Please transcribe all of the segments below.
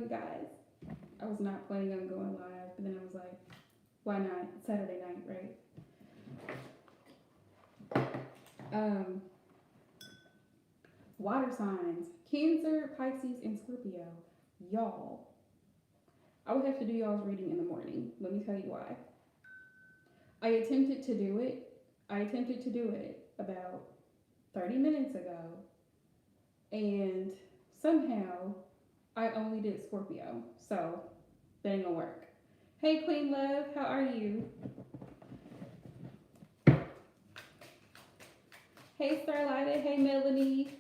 you guys. I was not planning on going live, but then I was like, why not? It's Saturday night, right? Water signs: Cancer, Pisces, and Scorpio. Y'all, I would have to do y'all's reading in the morning. Let me tell you why. I attempted to do it. I attempted to do it about 30 minutes ago, and somehow I only did Scorpio. So that ain't gonna work. Hey, Queen Love, how are you? Hey, Starlighted. Hey, Melanie.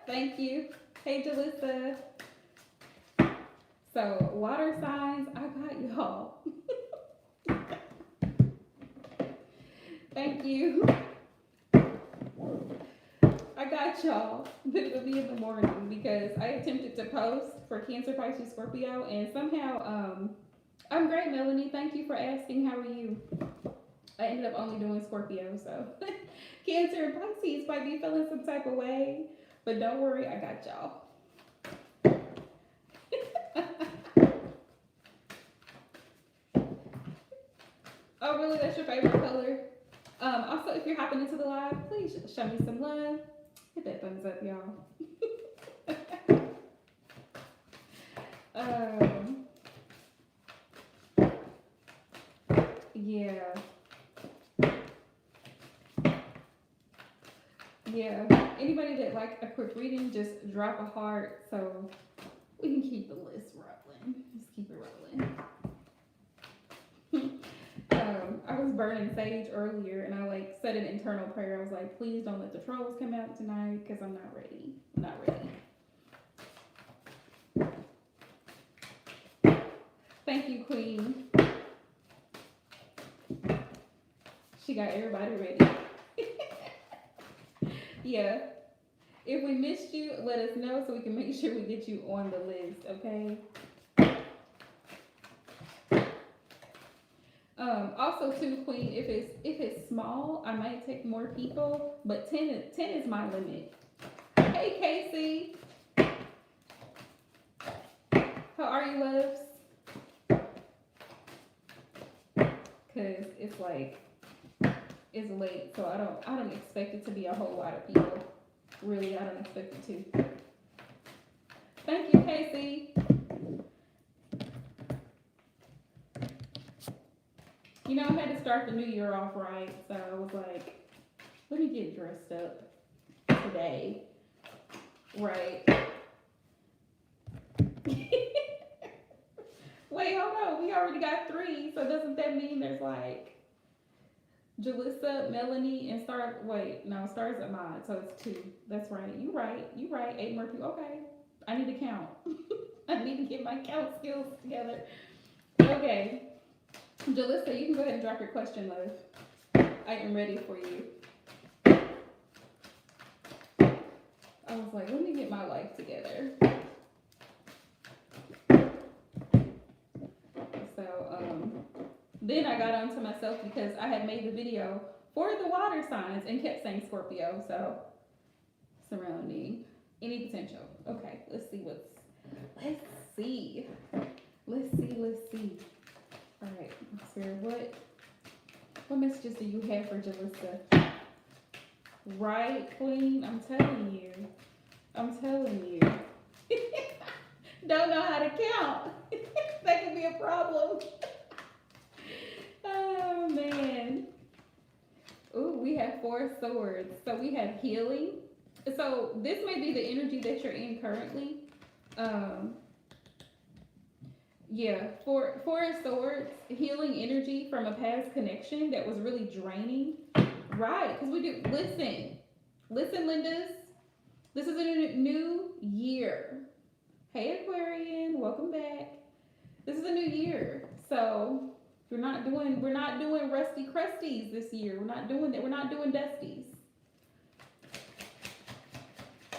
Thank you. Hey, Jalissa. So, water signs, I got y'all. Thank you. I got y'all. But it'll be in the morning because I attempted to post for Cancer, Pisces, Scorpio, and somehow, I'm great, Melanie. Thank you for asking. How are you? I ended up only doing Scorpio, so Cancer and Pisces might be feeling some type of way, but don't worry, I got y'all. Oh, really? That's your favorite color? Also, if you're hopping into the live, please show me some love. Hit that thumbs up, y'all. um, yeah. Yeah. Anybody that like a quick reading, just drop a heart so we can keep the list rolling. Just keep it rolling. I was burning sage earlier, and I like said an internal prayer. I was like, please don't let the trolls come out tonight because I'm not ready. I'm not ready. Thank you, Queen. She got everybody ready. Yeah. If we missed you, let us know so we can make sure we get you on the list, okay? Also too, Queen, if it's small, I might take more people, but 10 is my limit. Hey, Casey. How are you, loves? Cause it's like it's late, so I don't expect it to be a whole lot of people. Really, I don't expect it to. Thank you, Casey. You know, I had to start the new year off right, so I was like, let me get dressed up today. Right. Wait, hold on. We already got 3, so doesn't that mean there's like Jalissa, Melanie, and Star? Wait, no, Star's a mod, so it's 2. That's right. You right. 8 more people. Okay. I need to count. I need to get my count skills together. Okay. Jalissa, you can go ahead and drop your question, love. I am ready for you. I was like, let me get my life together. So, then I got onto myself because I had made the video for the water signs and kept saying Scorpio. So, surrounding any potential. Okay, let's see. All right, Spirit, what messages do you have for Jalissa? Right, Queen? I'm telling you. Don't know how to count. That could be a problem. Oh, man. Ooh, we have 4 swords. So we have healing. So this may be the energy that you're in currently. Yeah, for 4 swords, healing energy from a past connection that was really draining. Right, because we do. Listen, Lindas. This is a new year. Hey, Aquarian, welcome back. This is a new year, so we're not doing rusty crusties this year. We're not doing that. We're not doing dusties.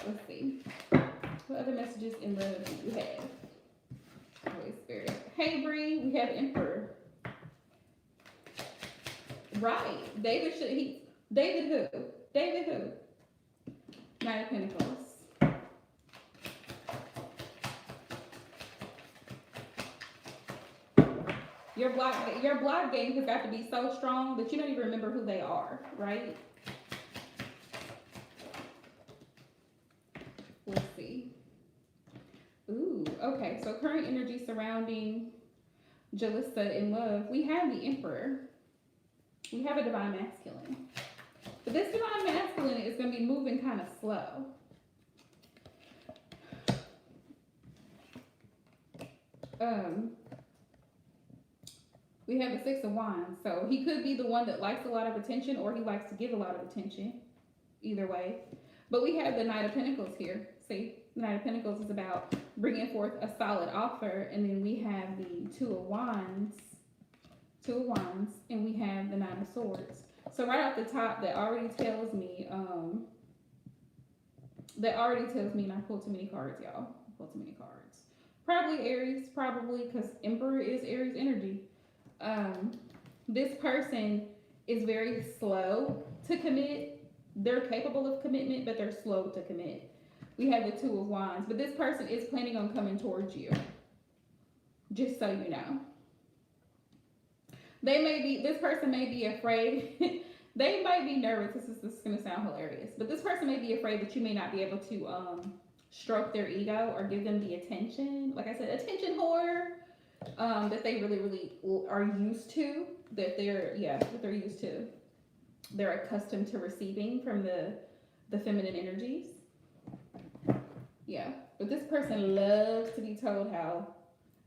Let's see. What other messages in love do you have? Holy Spirit. Hey, Bree, we have Emperor. Right. David who? David who? 9 of Pentacles. Your block game has got to be so strong that you don't even remember who they are, right? Let's see. Ooh, okay. So current energy surrounding Jalissa in love. We have the Emperor. We have a divine masculine. But this divine masculine is going to be moving kind of slow. We have the Six of Wands. So he could be the one that likes a lot of attention, or he likes to give a lot of attention. Either way. But we have the Knight of Pentacles here. See, the Knight of Pentacles is about bringing forth a solid offer. And then we have the Two of Wands. And we have the Nine of Swords. So right off the top, that already tells me, and I pulled too many cards, y'all. I pulled too many cards. Probably Aries, because Emperor is Aries energy. This person is very slow to commit. They're capable of commitment, but they're slow to commit. We have the Two of Wands, but this person is planning on coming towards you. Just so you know. This person may be afraid. They might be nervous. This is going to sound hilarious, but this person may be afraid that you may not be able to stroke their ego or give them the attention. Like I said, attention whore that they really, really are used to. That they're used to. They're accustomed to receiving from the feminine energies. Yeah, but this person loves to be told how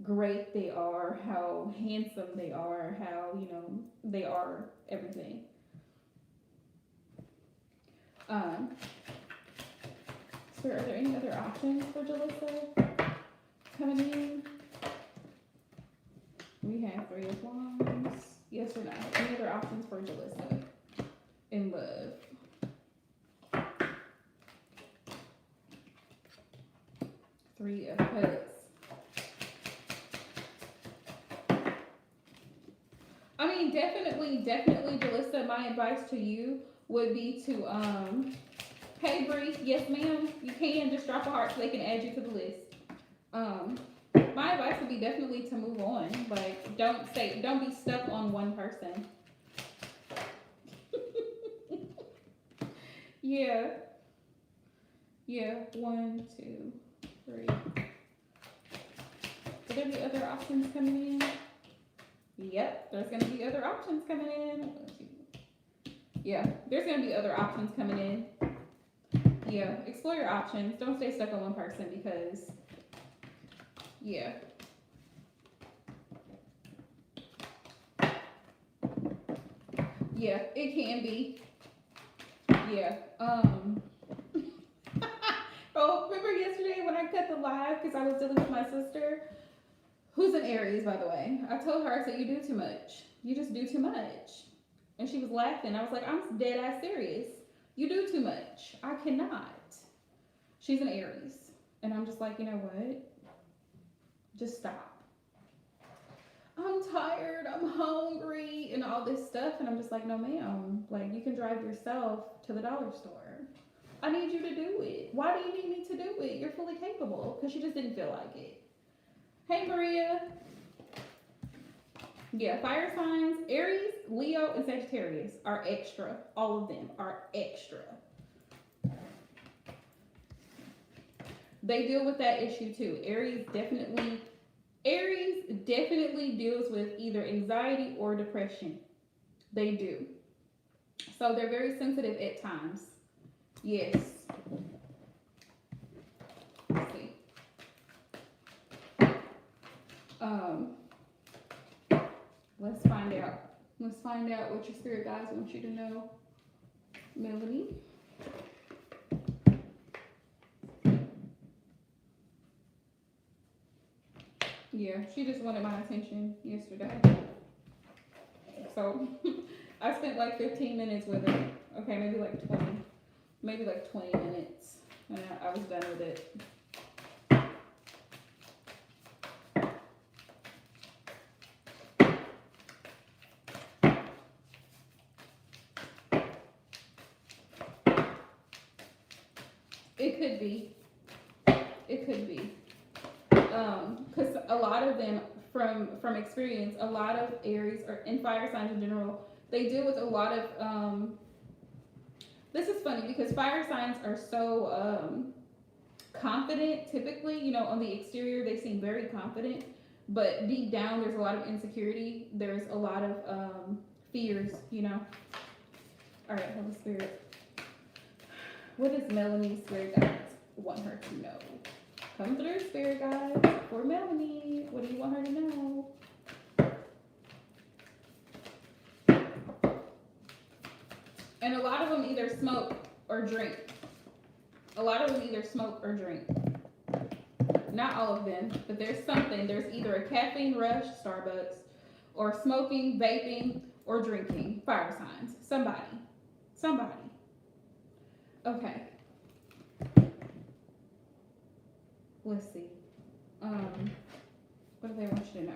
great they are, how handsome they are, how, they are everything. So are there any other options for Jalissa coming in? We have Three of Wands. Yes or no? Any other options for Jalissa in love? Three of Cups. I mean, definitely, Jalissa, my advice to you would be to, hey Bree, yes ma'am, you can just drop a heart so they can add you to the list. My advice would be definitely to move on. Like, don't be stuck on one person. Yeah. 1, 2, 3. Will there be other options coming in? Yep, there's going to be other options coming in. Yeah, there's going to be other options coming in. Yeah, explore your options. Don't stay stuck on one person because, yeah. Yeah, it can be. Yeah. Oh, remember yesterday when I cut the live because I was dealing with my sister, who's an Aries, by the way. I told her, I said, you do too much. You just do too much. And she was laughing. I was like, I'm dead ass serious. You do too much. I cannot. She's an Aries. And I'm just like, you know what? Just stop. I'm tired. I'm hungry and all this stuff. And I'm just like, no, ma'am. Like, you can drive yourself to the dollar store. I need you to do it. Why do you need me to do it? You're fully capable. Because she just didn't feel like it. Hey, Maria. Yeah, fire signs, Aries, Leo, and Sagittarius are extra. All of them are extra. They deal with that issue too. Aries definitely deals with either anxiety or depression. They do. So they're very sensitive at times. Yes. Let's see. Let's find out what your spirit guides want you to know. Melanie. Yeah, she just wanted my attention yesterday. So I spent like 15 minutes with her. Okay, maybe like 20 minutes. And I was done with it. It could be. Because a lot of them, from experience, a lot of Aries or in fire signs in general, they deal with a lot of this is funny because fire signs are so confident typically, you know, on the exterior they seem very confident, but deep down there's a lot of insecurity, there's a lot of fears, you know. All right, Holy Spirit, what does Melanie's spirit guides want her to know? Come through, spirit guides, for Melanie. What do you want her to know? And a lot of them either smoke or drink. A lot of them either smoke or drink. Not all of them, but there's something. There's either a caffeine rush, Starbucks, or smoking, vaping, or drinking. Fire signs. Somebody. Okay. Let's see. What do they want you to know?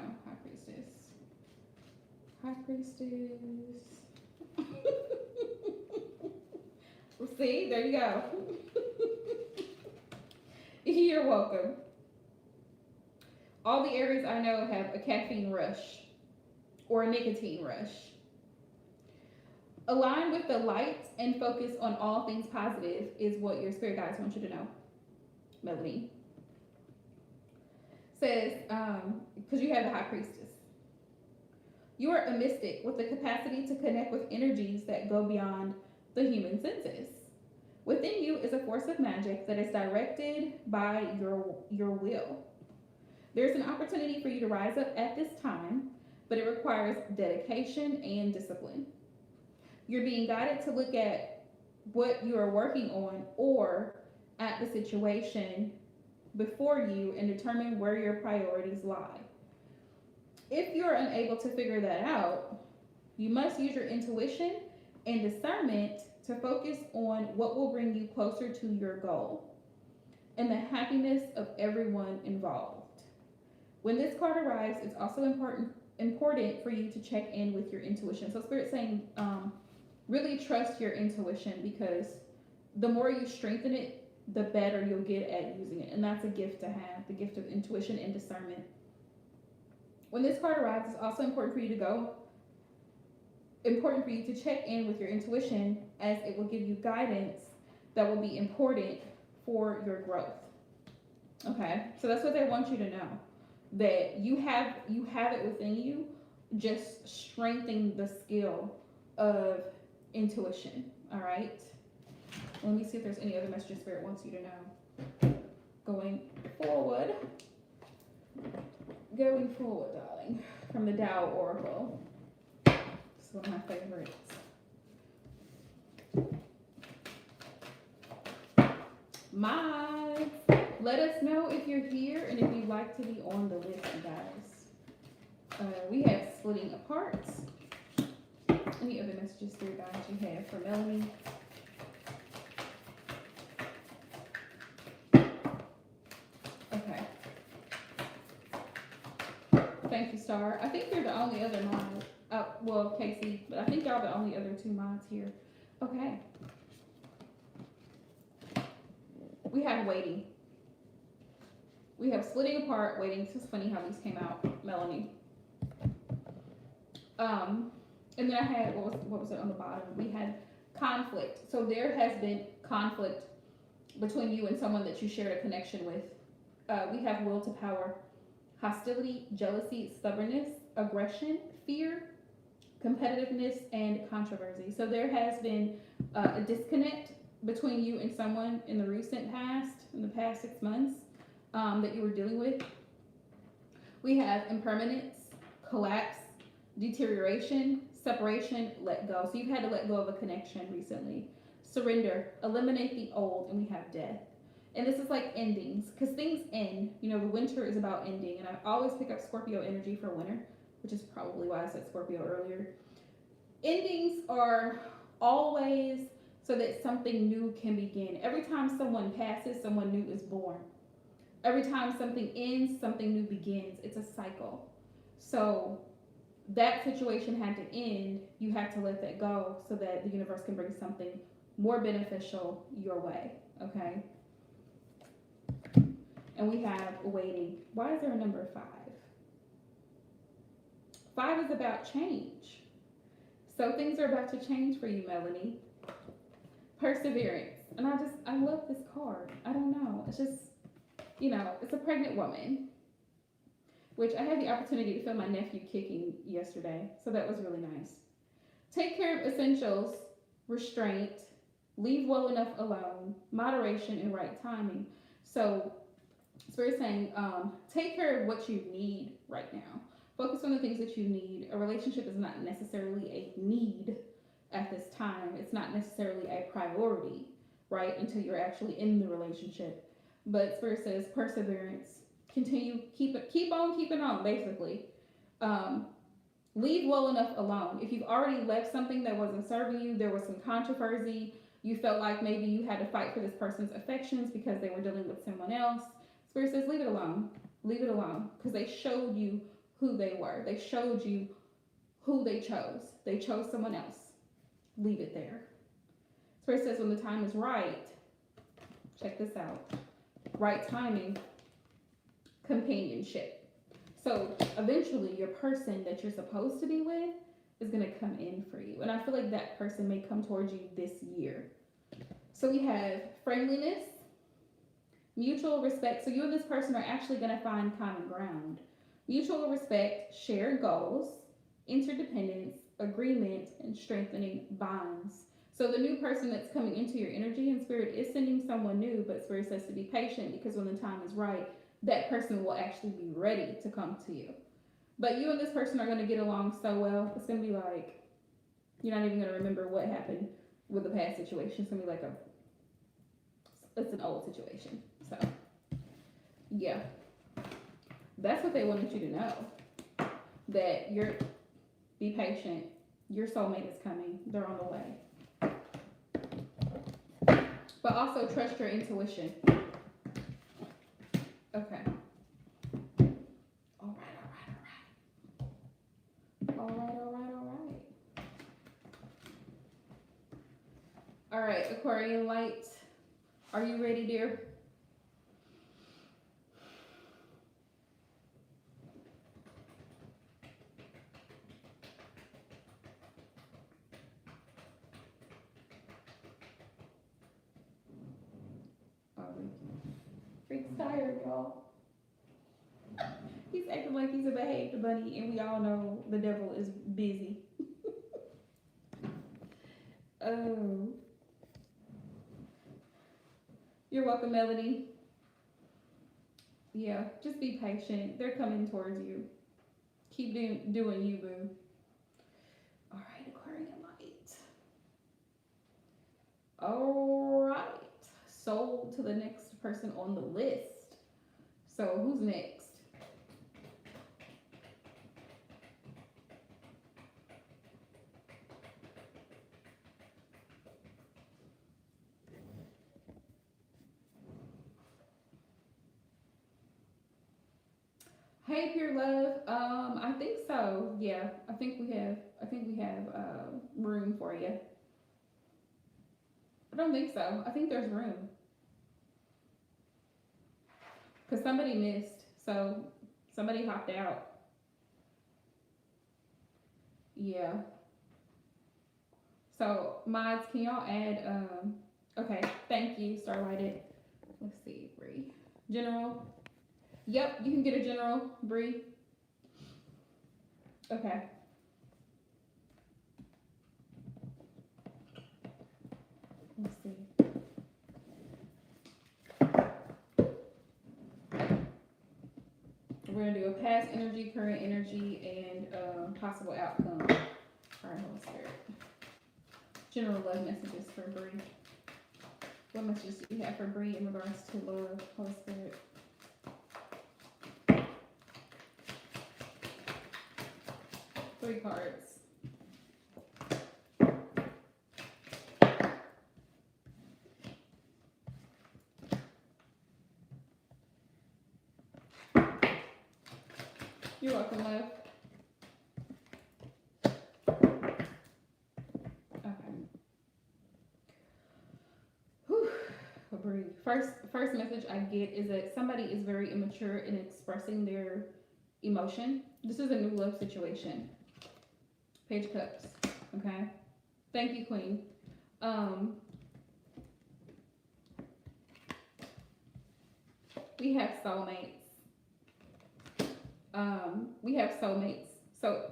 High Priestess. Well, see, there you go. You're welcome. All the Aries I know have a caffeine rush or a nicotine rush. Align with the light and focus on all things positive is what your spirit guides want you to know. Melanie says, because you have the High Priestess. You are a mystic with the capacity to connect with energies that go beyond the human senses. Within you is a force of magic that is directed by your will. There's an opportunity for you to rise up at this time, but it requires dedication and discipline. You're being guided to look at what you are working on or at the situation before you and determine where your priorities lie. If you're unable to figure that out, you must use your intuition and discernment to focus on what will bring you closer to your goal and the happiness of everyone involved. When this card arrives, it's also important for you to check in with your intuition. So Spirit's saying, really trust your intuition, because the more you strengthen it, the better you'll get at using it. And that's a gift to have, the gift of intuition and discernment. When this card arrives, it's also important for you to check in with your intuition, as it will give you guidance that will be important for your growth. Okay, so that's what they want you to know, that you have it within you. Just strengthen the skill of intuition. All right, let me see if there's any other messages Spirit wants you to know. Going forward, darling, from the Tao Oracle. It's one of my favorites. Mods, let us know if you're here and if you'd like to be on the list, you guys. We have Splitting Apart. Any other messages, Spirit guides, you have for Melanie? Okay. Thank you, Star. I think you're the only other mod. Well, Casey, but I think y'all the only other two mods here. Okay. We have Waiting. We have Splitting Apart, Waiting. This is funny how these came out, Melanie. And then I had, what was it on the bottom? We had Conflict. So there has been conflict between you and someone that you shared a connection with. We have Will to Power, Hostility, Jealousy, Stubbornness, Aggression, Fear, Competitiveness, and Controversy. So there has been a disconnect between you and someone in the recent past, in the past 6 months, that you were dealing with. We have Impermanence, Collapse, Deterioration, Separation, Let Go. So you've had to let go of a connection recently. Surrender, Eliminate the old, and we have Death. And this is like endings, because things end. You know, the winter is about ending, and I always pick up Scorpio energy for winter, which is probably why I said Scorpio earlier. Endings are always so that something new can begin. Every time someone passes, someone new is born. Every time something ends, something new begins. It's a cycle. So that situation had to end. You have to let that go so that the universe can bring something more beneficial your way. Okay? And we have Waiting. Why is there a number 5? 5 is about change. So things are about to change for you, Melanie. Perseverance. And I love this card. I don't know. It's just, it's a pregnant woman, which I had the opportunity to feel my nephew kicking yesterday. So that was really nice. Take care of essentials, restraint, leave well enough alone, moderation, and right timing. So we're saying take care of what you need right now. Focus on the things that you need. A relationship is not necessarily a need at this time. It's not necessarily a priority, right? Until you're actually in the relationship. But Spirit says perseverance. Continue, keep on keeping on, basically. Leave well enough alone. If you've already left something that wasn't serving you, there was some controversy, you felt like maybe you had to fight for this person's affections because they were dealing with someone else. Spirit says, leave it alone. Leave it alone. Because they showed you who they were. They showed you who they chose. They chose someone else. Leave it there. Spirit says, when the time is right, check this out. Right timing, companionship. So eventually your person that you're supposed to be with is going to come in for you. And I feel like that person may come towards you this year. So we have friendliness, mutual respect. So you and this person are actually going to find common ground. Mutual respect, shared goals, interdependence, agreement, and strengthening bonds. So the new person that's coming into your energy, and Spirit is sending someone new, but Spirit says to be patient because when the time is right, that person will actually be ready to come to you. But you and this person are going to get along so well. It's going to be like, you're not even going to remember what happened with the past situation. It's going to be like it's an old situation. So, yeah. That's what they wanted you to know. That be patient. Your soulmate is coming. They're on the way. But also trust your intuition. Okay. All right, Aquarian light. Are you ready, dear? Freak's tired, y'all. He's acting like he's a behaved bunny, and we all know the devil is busy. Oh. You're welcome, Melody. Yeah, just be patient. They're coming towards you. Keep doing you, boo. All right, Aquarian light. All right. Sold to the next person on the list. So who's next? Hey, pure love. I think so. Yeah, I think we have room for you. I don't think so. I think there's room because somebody missed. So somebody hopped out. Yeah. So mods, can y'all add? Okay. Thank you, Starlighted. Let's see, Bree. General. Yep, you can get a general, Bree. Okay. Let's see. We're gonna do a past energy, current energy, and possible outcome. All right, Holy Spirit. General love messages for Bree. What messages do you have for Bree in regards to love, Holy Spirit? Three cards. You're welcome, love. Okay. Whew. First message I get is that somebody is very immature in expressing their emotion. This is a new love situation. Page of Cups. Okay. Thank you, Queen. We have soulmates. We have soulmates. So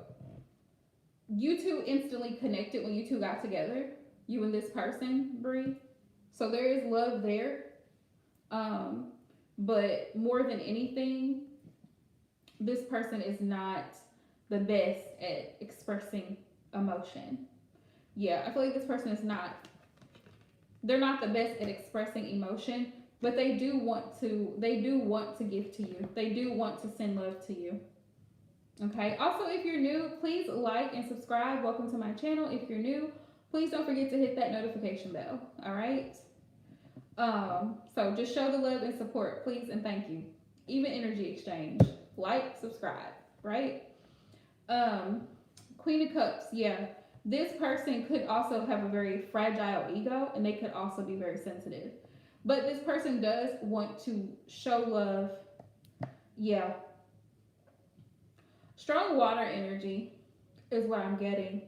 you two instantly connected when you two got together. You and this person, Bree. So there is love there. But more than anything, this person is not the best at expressing emotion. Yeah, I feel like this person is not, they're not the best at expressing emotion, but they do want to give to you. They do want to send love to you. Okay. Also, if you're new, please like and subscribe. Welcome to my channel. If you're new, please don't forget to hit that notification bell. All right. So just show the love and support, please, and thank you. Even energy exchange. Like, subscribe, right? Queen of Cups, yeah. This person could also have a very fragile ego, and they could also be very sensitive. But this person does want to show love. Yeah. Strong water energy is what I'm getting.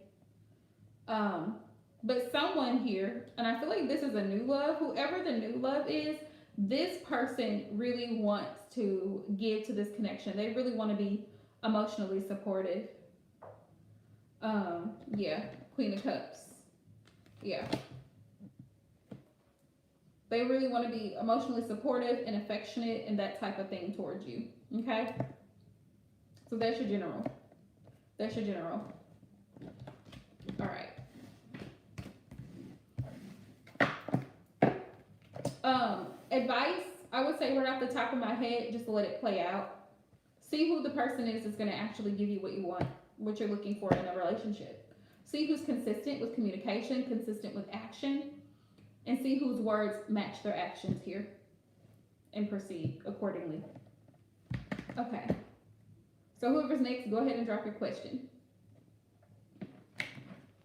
But someone here, and I feel like this is a new love, whoever the new love is, this person really wants to give to this connection. They really want to be emotionally supportive. Yeah, Queen of Cups. Yeah. They really want to be emotionally supportive and affectionate and that type of thing towards you. Okay? So that's your general. That's your general. All right. Advice, I would say right off the top of my head, just let it play out. See who the person is that's going to actually give you what you want, what you're looking for in a relationship. See who's consistent with communication, consistent with action, and see whose words match their actions here and proceed accordingly. Okay. So whoever's next, go ahead and drop your question.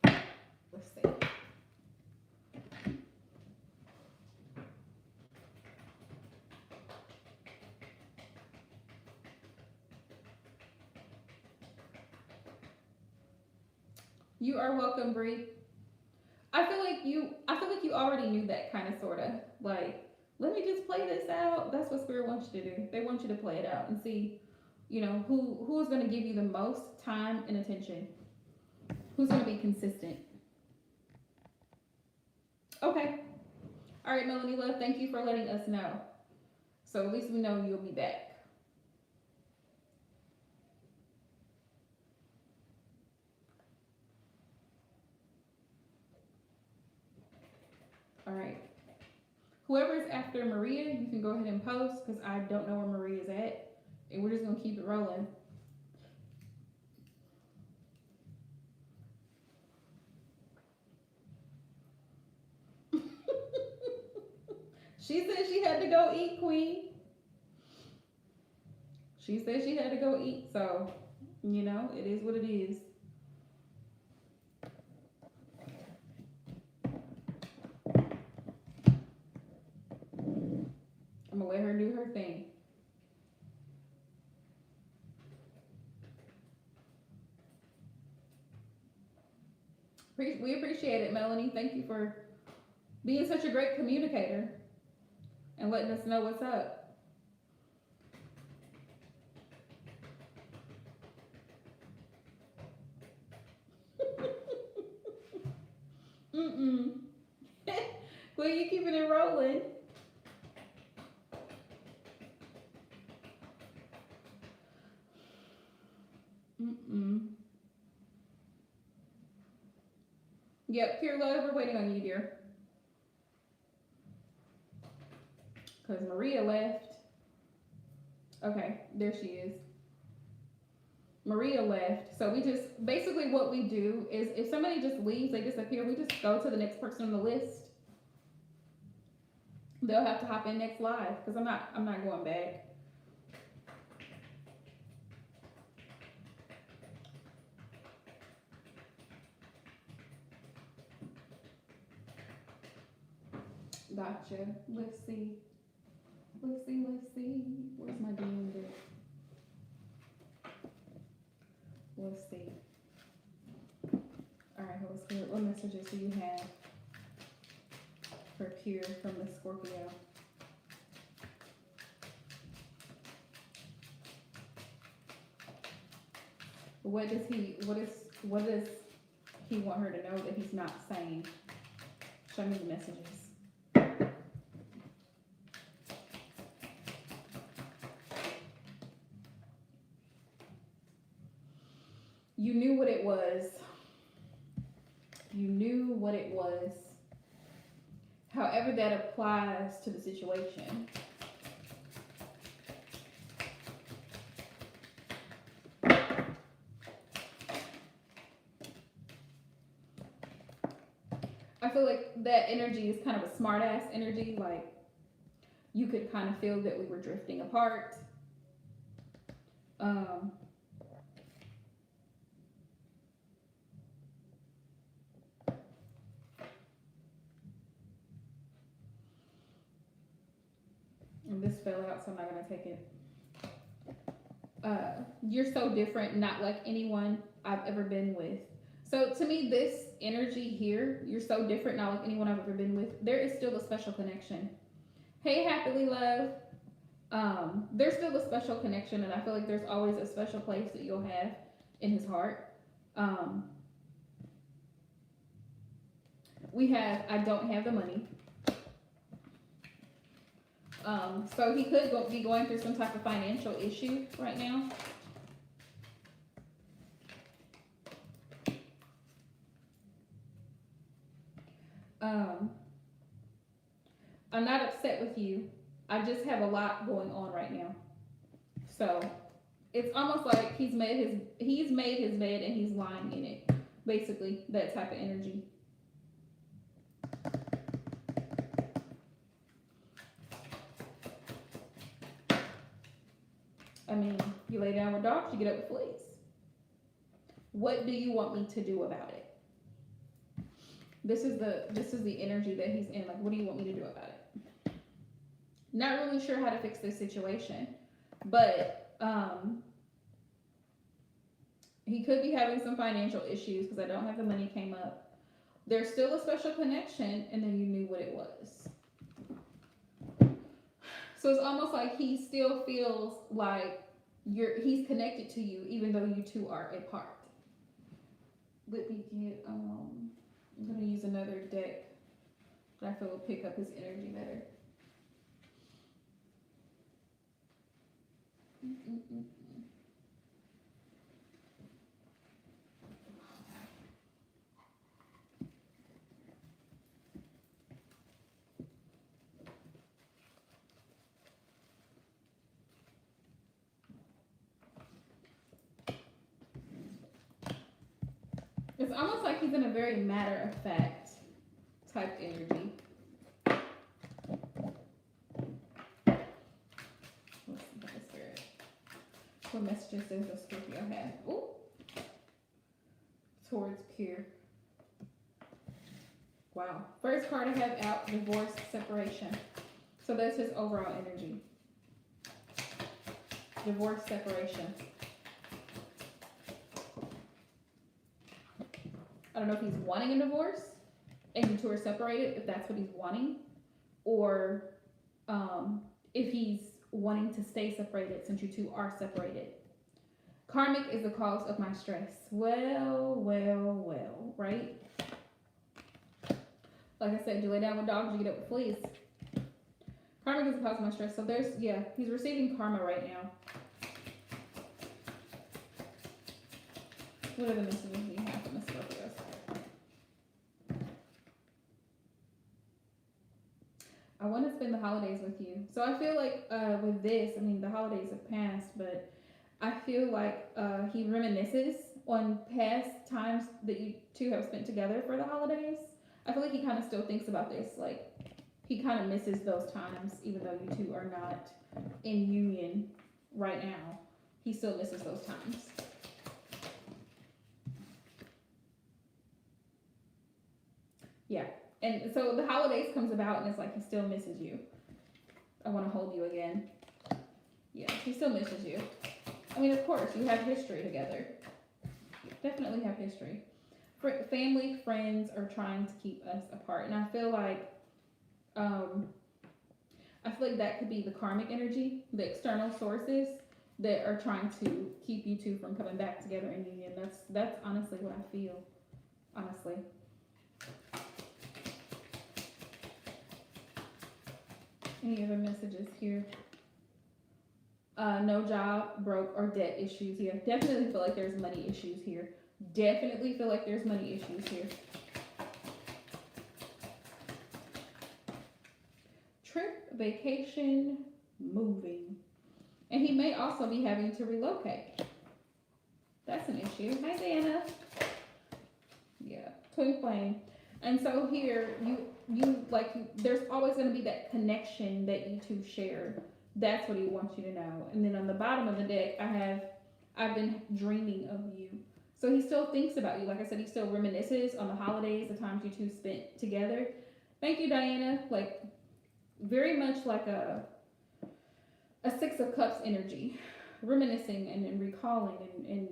Let's see. You are welcome, Bree. I feel like you already knew that kind of sorta. Like, let me just play this out. That's what Spirit wants you to do. They want you to play it out and see, who is gonna give you the most time and attention. Who's gonna be consistent. Okay. All right, Melanie Love, thank you for letting us know. So at least we know you'll be back. All right. Whoever's after Maria, you can go ahead and post because I don't know where Maria's at. And we're just going to keep it rolling. She said she had to go eat, Queen. She said she had to go eat. So, it is what it is. I'm going to let her do her thing. We appreciate it, Melanie. Thank you for being such a great communicator and letting us know what's up. Well, you keeping it rolling. Yep, Pure Love, we're waiting on you, dear. Because Maria left. Okay, there she is. Maria left. So we just, basically what we do is if somebody just leaves, they disappear, we just go to the next person on the list. They'll have to hop in next live because I'm not going back. Gotcha. Let's see. Where's my DM there? messages do you have for pure from the Scorpio? What does he want her to know that he's not saying? Show me the messages. You knew what it was. You knew what it was. However that applies to the situation. I feel like that energy is kind of a smart ass energy. Like, you could kind of feel that we were drifting apart. And this fell out, so I'm not going to take it. You're so different, not like anyone I've ever been with. So to me, this energy here, you're so different, not like anyone I've ever been with. There is still a special connection. Hey, happily love. There's still a special connection, and I feel like there's always a special place that you'll have in his heart. We have, I don't have the money. So he could be going through some type of financial issue right now. I'm not upset with you. I just have a lot going on right now. So it's almost like he's made his bed and he's lying in it. Basically, that type of energy. I mean, you lay down with dogs, you get up with fleas. What do you want me to do about it? This is the energy that he's in. Like, what do you want me to do about it? Not really sure how to fix this situation, but he could be having some financial issues because I don't have the money came up. There's still a special connection, and then you knew what it was. So it's almost like he still feels like he's connected to you, even though you two are apart. Let me get, I'm going to use another deck that I feel will pick up his energy better. It's almost like he's in a very matter-of-fact type energy. Let's see about the spirit. What messages does the Scorpio have? Ooh. Towards pure. Wow. First card I have out, divorce, separation. So that's his overall energy. Divorce, separation. I don't know if he's wanting a divorce and you two are separated, if that's what he's wanting, or if he's wanting to stay separated since you two are separated. Karmic is the cause of my stress. Well, right? Like I said, you lay down with dogs, you get up with fleas. Karmic is the cause of my stress. So he's receiving karma right now. What are the messages you have from the Scorpio? I want to spend the holidays with you. So I feel like with this, I mean, the holidays have passed, but I feel like he reminisces on past times that you two have spent together for the holidays. I feel like he kind of still thinks about this. Like, he kind of misses those times, even though you two are not in union right now. He still misses those times. Yeah. And so the holidays comes about and it's like he still misses you. I want to hold you again. Yeah, he still misses you. I mean, of course, you have history together. You definitely have history. family, friends are trying to keep us apart, and um, I feel like that could be the karmic energy, the external sources that are trying to keep you two from coming back together in union. That's honestly what I feel. Honestly. Any other messages here? No job, broke, or debt issues here. Definitely feel like there's money issues here. Definitely feel like there's money issues here. Trip, vacation, moving. And he may also be having to relocate. That's an issue. Hi, Dana. Yeah, twin flame. And so here, there's always going to be that connection that you two share. That's what he wants you to know. And then on the bottom of the deck, I've been dreaming of you. So he still thinks about you. Like I said, he still reminisces on the holidays, the times you two spent together. Thank you, Diana. Like, very much like a Six of Cups energy, reminiscing and recalling and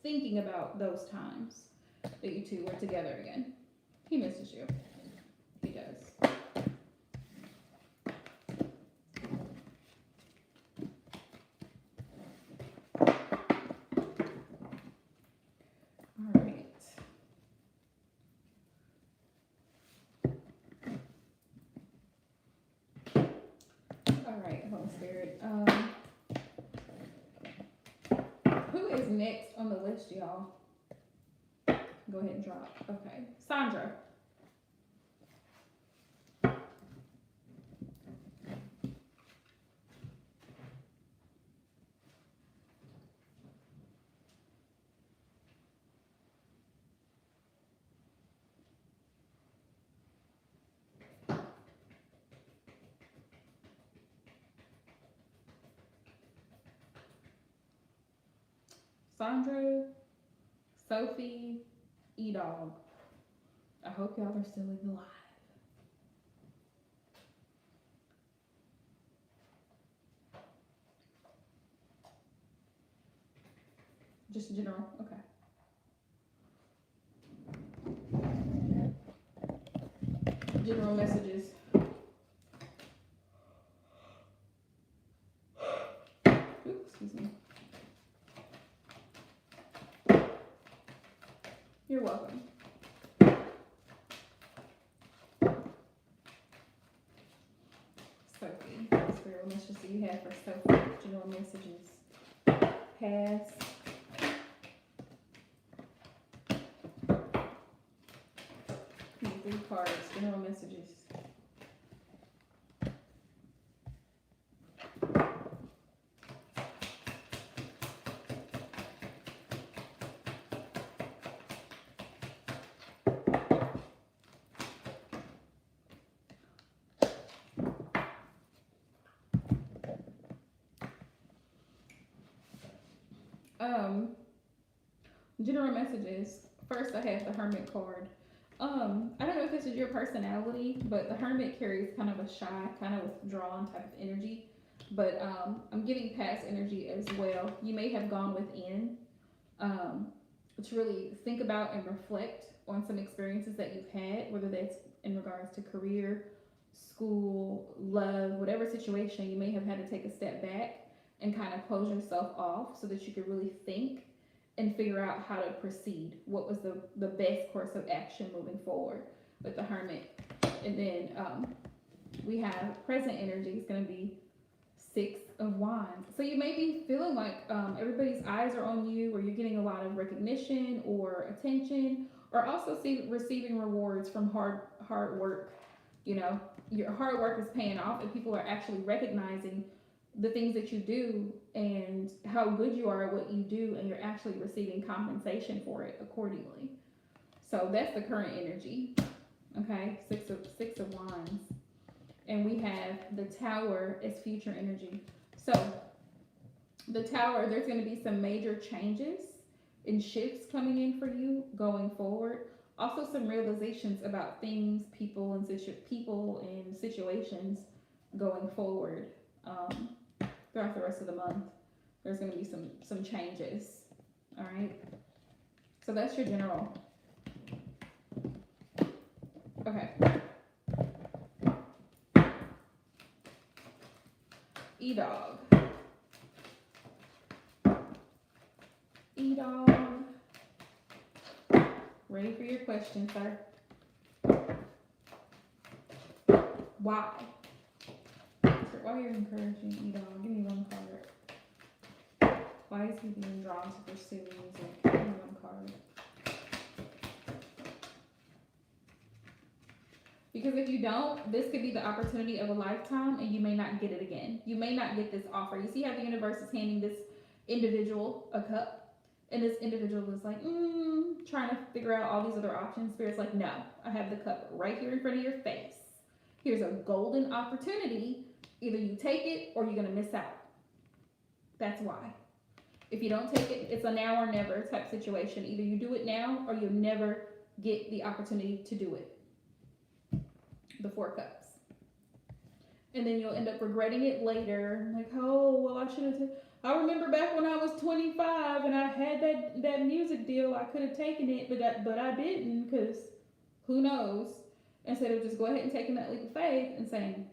thinking about those times that you two were together again. He misses you. He does. All right. All right, Holy Spirit. Who is next on the list, y'all? Go ahead and drop. Okay. Sandra. Sandra, Sophie, E-Dog. I hope y'all are still in the live. Just general, okay. General messages. Oops, excuse me. You're welcome. Sophie, spirit messages do you have for Sophie? General messages. Pass. Need 3 cards. General messages. General messages. First, I have the Hermit card. I don't know if this is your personality, but the Hermit carries kind of a shy, kind of withdrawn type of energy. But I'm getting past energy as well. You may have gone within to really think about and reflect on some experiences that you've had, whether that's in regards to career, school, love, whatever situation. You may have had to take a step back and kind of close yourself off so that you could really think and figure out how to proceed. What was the best course of action moving forward with the Hermit. And then we have present energy is going to be 6 of Wands. So you may be feeling like everybody's eyes are on you, or you're getting a lot of recognition or attention, or also receiving rewards from hard work. You know, your hard work is paying off, and people are actually recognizing the things that you do and how good you are at what you do, and you're actually receiving compensation for it accordingly. So that's the current energy. Okay, six of Wands. And we have the Tower as future energy. So the Tower, there's going to be some major changes and shifts coming in for you going forward. Also some realizations about things, people and situations going forward. Throughout the rest of the month, there's going to be some changes. All right. So that's your general. Okay. E-Dog. E-Dog. Ready for your question, sir. Why? Why are you encouraging E-Dog? Give me one card. Why is he being drawn to pursue music? Give me one card. Because if you don't, this could be the opportunity of a lifetime and you may not get it again. You may not get this offer. You see how the universe is handing this individual a cup? And this individual is like, trying to figure out all these other options. Spirit's like, no, I have the cup right here in front of your face. Here's a golden opportunity. Either you take it or you're going to miss out. That's why. If you don't take it, it's a now or never type situation. Either you do it now or you'll never get the opportunity to do it. The 4 cups. And then you'll end up regretting it later. Like, oh, well, I should have. I remember back when I was 25 and I had that music deal. I could have taken it, but I didn't, because who knows? Instead of just go ahead and taking that leap of faith and saying,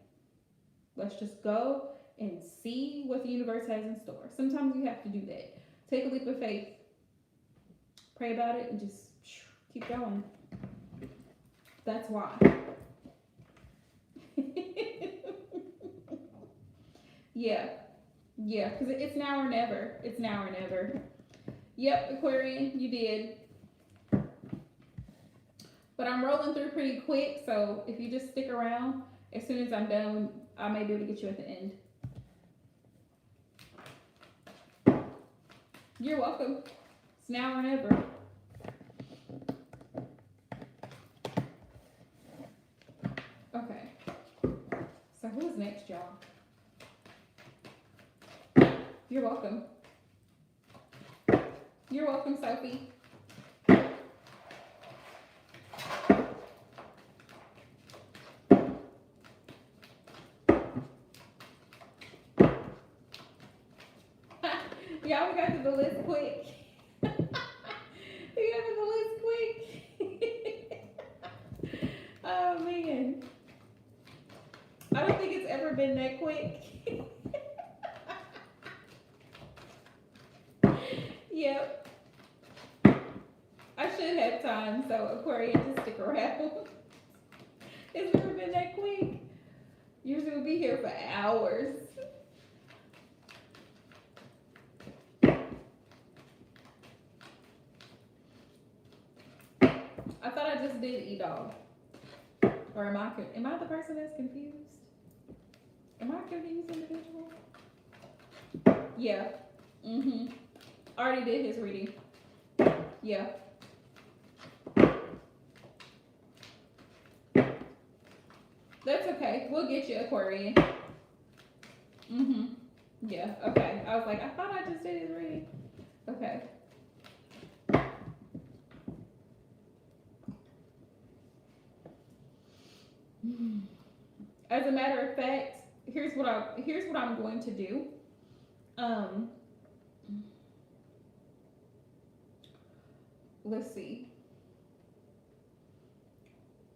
let's just go and see what the universe has in store. Sometimes you have to do that. Take a leap of faith. Pray about it and just keep going. That's why. Yeah, because it's now or never. It's now or never. Yep, Aquarian, you did. But I'm rolling through pretty quick, so if you just stick around, as soon as I'm done, I may be able to get you at the end. You're welcome. It's now or never. Okay. So who's next, y'all? You're welcome. You're welcome, Sophie. Y'all, we got to the list quick. We got to the list quick. Oh, man. I don't think it's ever been that quick. Yep. I should have time, so Aquarian, just stick around. It's never been that quick. Usually we'll be here for hours. I thought I just did E-Dog. Or am I the person that's confused? Am I a confused individual? Yeah. Already did his reading. Yeah. That's okay. We'll get you, Aquarian. Yeah, okay. I was like, I thought I just did his reading. Okay. As a matter of fact, here's what I'm going to do. Let's see.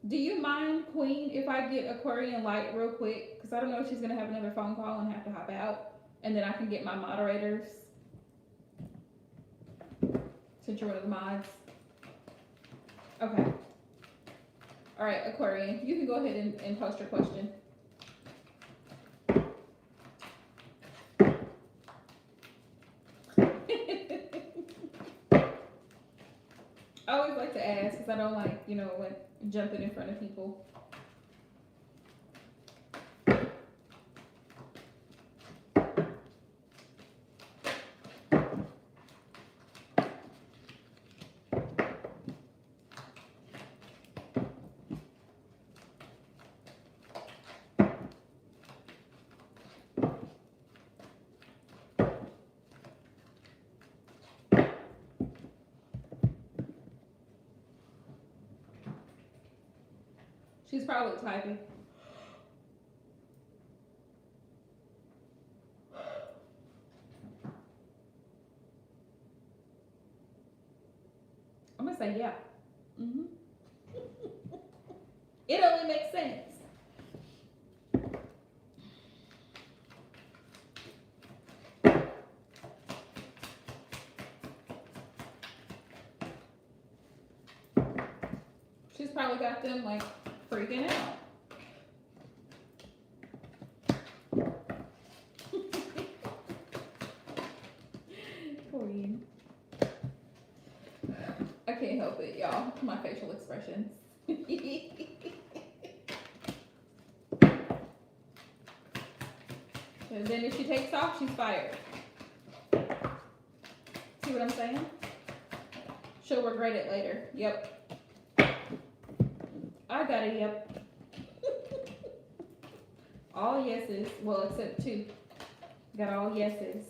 Do you mind, Queen, if I get Aquarian Light real quick? Because I don't know if she's going to have another phone call and have to hop out. And then I can get my moderators. Since you're one of the mods. Okay. All right, Aquarian, you can go ahead and post your question. I always like to ask because I don't like, like jumping in front of people. She's probably typing. I'm gonna say yeah. It only makes sense. She's probably got them like freaking out. Queen. I can't help it, y'all. My facial expressions. And then if she takes off, she's fired. See what I'm saying? She'll regret it later. Yep. I got a yep. All yeses. Well, except two. Got all yeses.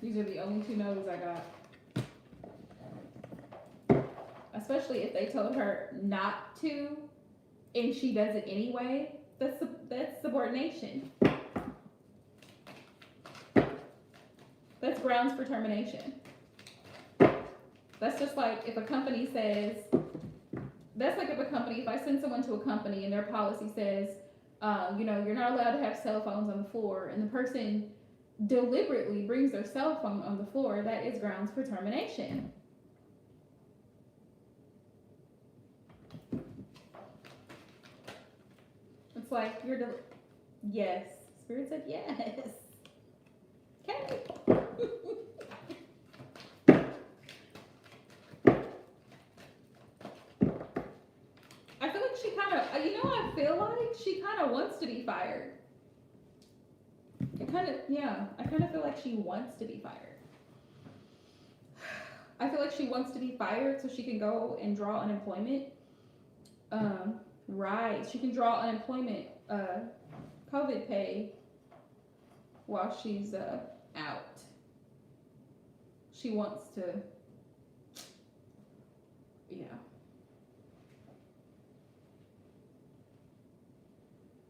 These are the only two no's I got. Especially if they told her not to and she does it anyway. That's subordination. That's grounds for termination. That's just like if a company says, that's like if I send someone to a company and their policy says, you're not allowed to have cell phones on the floor, and the person deliberately brings their cell phone on the floor, that is grounds for termination. It's like yes. Spirit said yes. Okay. I feel like she kind of, I feel like she kind of wants to be fired. I kind of feel like she wants to be fired. I feel like she wants to be fired so she can go and draw unemployment. Right. She can draw unemployment, COVID pay while she's out. She wants to, yeah.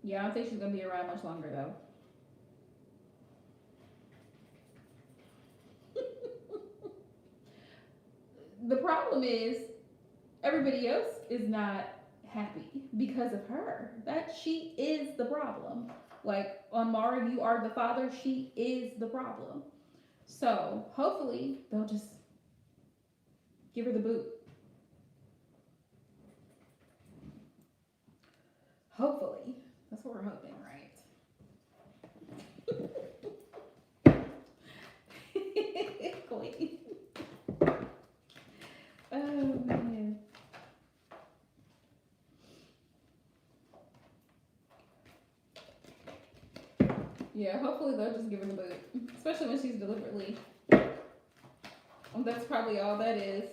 Yeah, I don't think she's going to be around much longer, though. The problem is everybody else is not happy because of her. That she is the problem. Like on Mara, you are the father. She is the problem. So hopefully they'll just give her the boot. Hopefully. That's what we're hoping, right? Queen. Oh, man. Yeah, hopefully they'll just give her the boot. Especially when she's deliberately. That's probably all that is.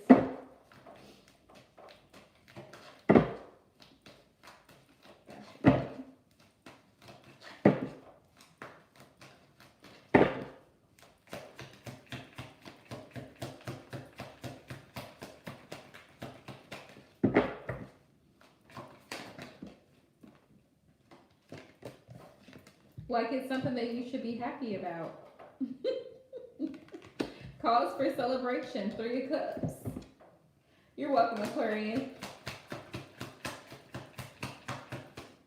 Like it's something that you should be happy about. Cause for celebration, 3 of Cups. You're welcome, Aquarian.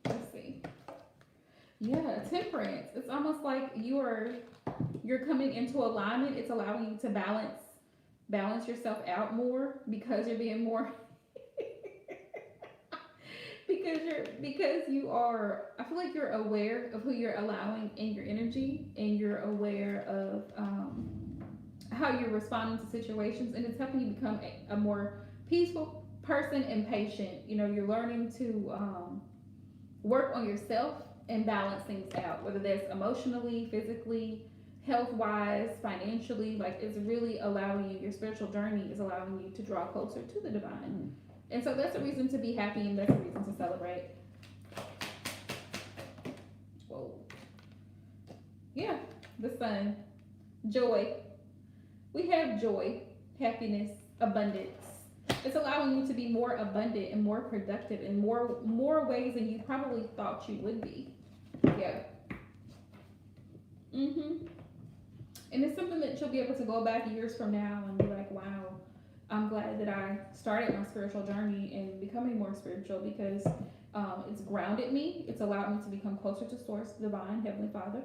Let's see. Yeah, Temperance. It's almost like you're coming into alignment. It's allowing you to balance yourself out more because you're being more because you are, I feel like you're aware of who you're allowing in your energy, and you're aware of how you're responding to situations, and it's helping you become a more peaceful person and patient. You're learning to work on yourself and balance things out, whether that's emotionally, physically, health-wise, financially. Like it's really allowing you, your spiritual journey is allowing you to draw closer to the divine. And so that's a reason to be happy, and that's a reason to celebrate. Whoa. Yeah, the sun. Joy. We have joy, happiness, abundance. It's allowing you to be more abundant and more productive in more ways than you probably thought you would be. Yeah. And it's something that you'll be able to go back years from now and be like, wow, I'm glad that I started my spiritual journey and becoming more spiritual because it's grounded me. It's allowed me to become closer to Source, Divine, Heavenly Father,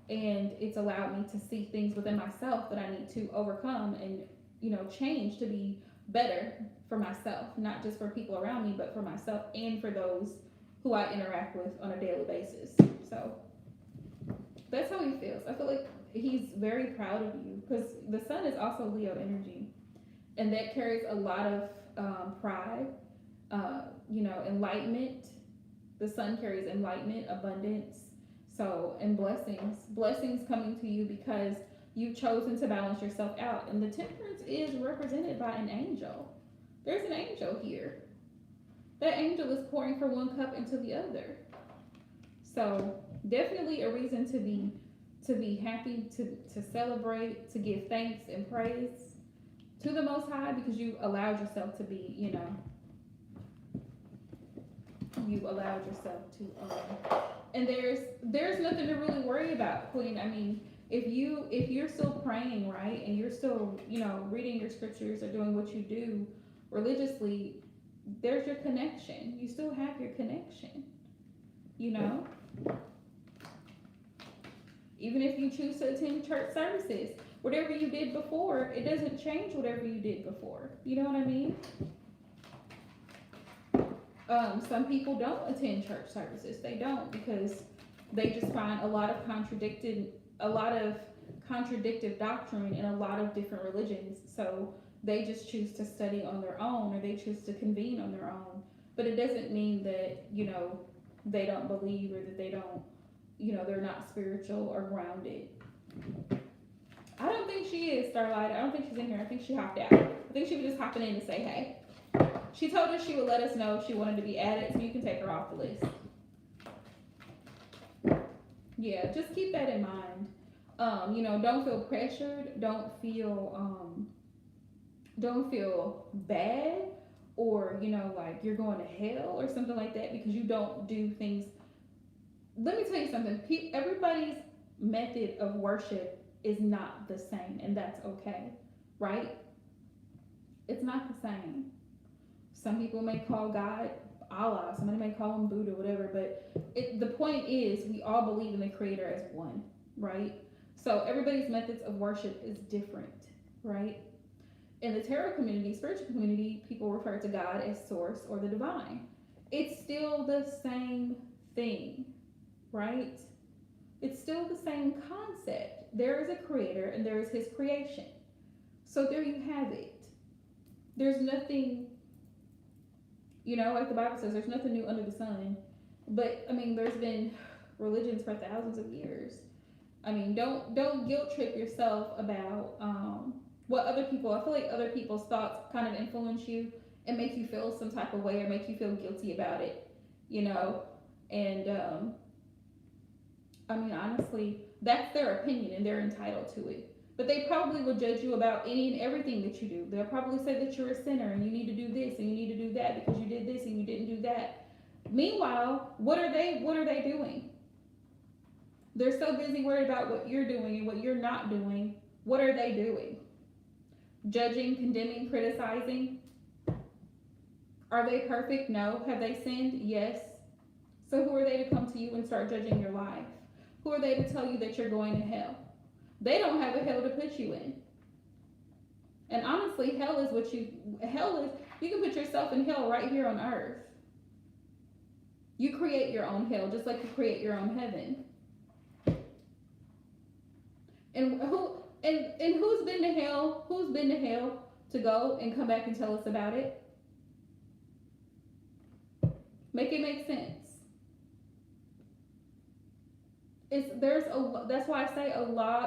and it's allowed me to see things within myself that I need to overcome and change to be better for myself, not just for people around me, but for myself and for those who I interact with on a daily basis. So that's how he feels. I feel like he's very proud of you because the sun is also Leo energy, and that carries a lot of pride, enlightenment. The sun carries enlightenment, abundance, so and blessings coming to you because you've chosen to balance yourself out. And the temperance is represented by an angel. There's an angel here. That angel is pouring from one cup into the other. So definitely a reason to be happy, to celebrate, to give thanks and praise to the Most High because you allowed yourself to be, you allowed yourself to and there's nothing to really worry about, Queen. I mean, if you're still praying, right, and you're still, reading your scriptures or doing what you do religiously, there's your connection. You still have your connection, even if you choose to attend church services, whatever you did before, it doesn't change whatever you did before. You know what I mean? Some people don't attend church services. They don't because they just find a lot of contradictive doctrine in a lot of different religions. So they just choose to study on their own or they choose to convene on their own. But it doesn't mean that, they don't believe or that they don't, they're not spiritual or grounded. I don't think she is, Starlight. I don't think she's in here. I think she hopped out. I think she was just hopping in to say hey. She told us she would let us know if she wanted to be added, so you can take her off the list. Yeah, just keep that in mind. Don't feel pressured. Don't feel bad or, like you're going to hell or something like that because you don't do things. Let me tell you something. Everybody's method of worship is not the same, and that's okay, right? It's not the same. Some people may call God Allah, somebody may call him Buddha, whatever, but the point is we all believe in the Creator as one, right? So everybody's methods of worship is different, right? In the tarot community, spiritual community, people refer to God as Source or the Divine. It's still the same thing, right? It's still the same concept. There is a Creator and there is His creation. So there you have it. There's nothing, like the Bible says, there's nothing new under the sun. But I mean, there's been religions for thousands of years. I mean, don't guilt trip yourself about what other people. I feel like other people's thoughts kind of influence you and make you feel some type of way or make you feel guilty about it, And I mean, honestly, that's their opinion and they're entitled to it. But they probably will judge you about any and everything that you do. They'll probably say that you're a sinner and you need to do this and you need to do that because you did this and you didn't do that. Meanwhile, what are they doing? They're so busy worried about what you're doing and what you're not doing. What are they doing? Judging, condemning, criticizing. Are they perfect? No. Have they sinned? Yes. So who are they to come to you and start judging your life? Who are they to tell you that you're going to hell? They don't have a hell to put you in. And honestly, you can put yourself in hell right here on earth. You create your own hell just like you create your own heaven. And who's been to hell? Who's been to hell to go and come back and tell us about it? Make it make sense. That's why I say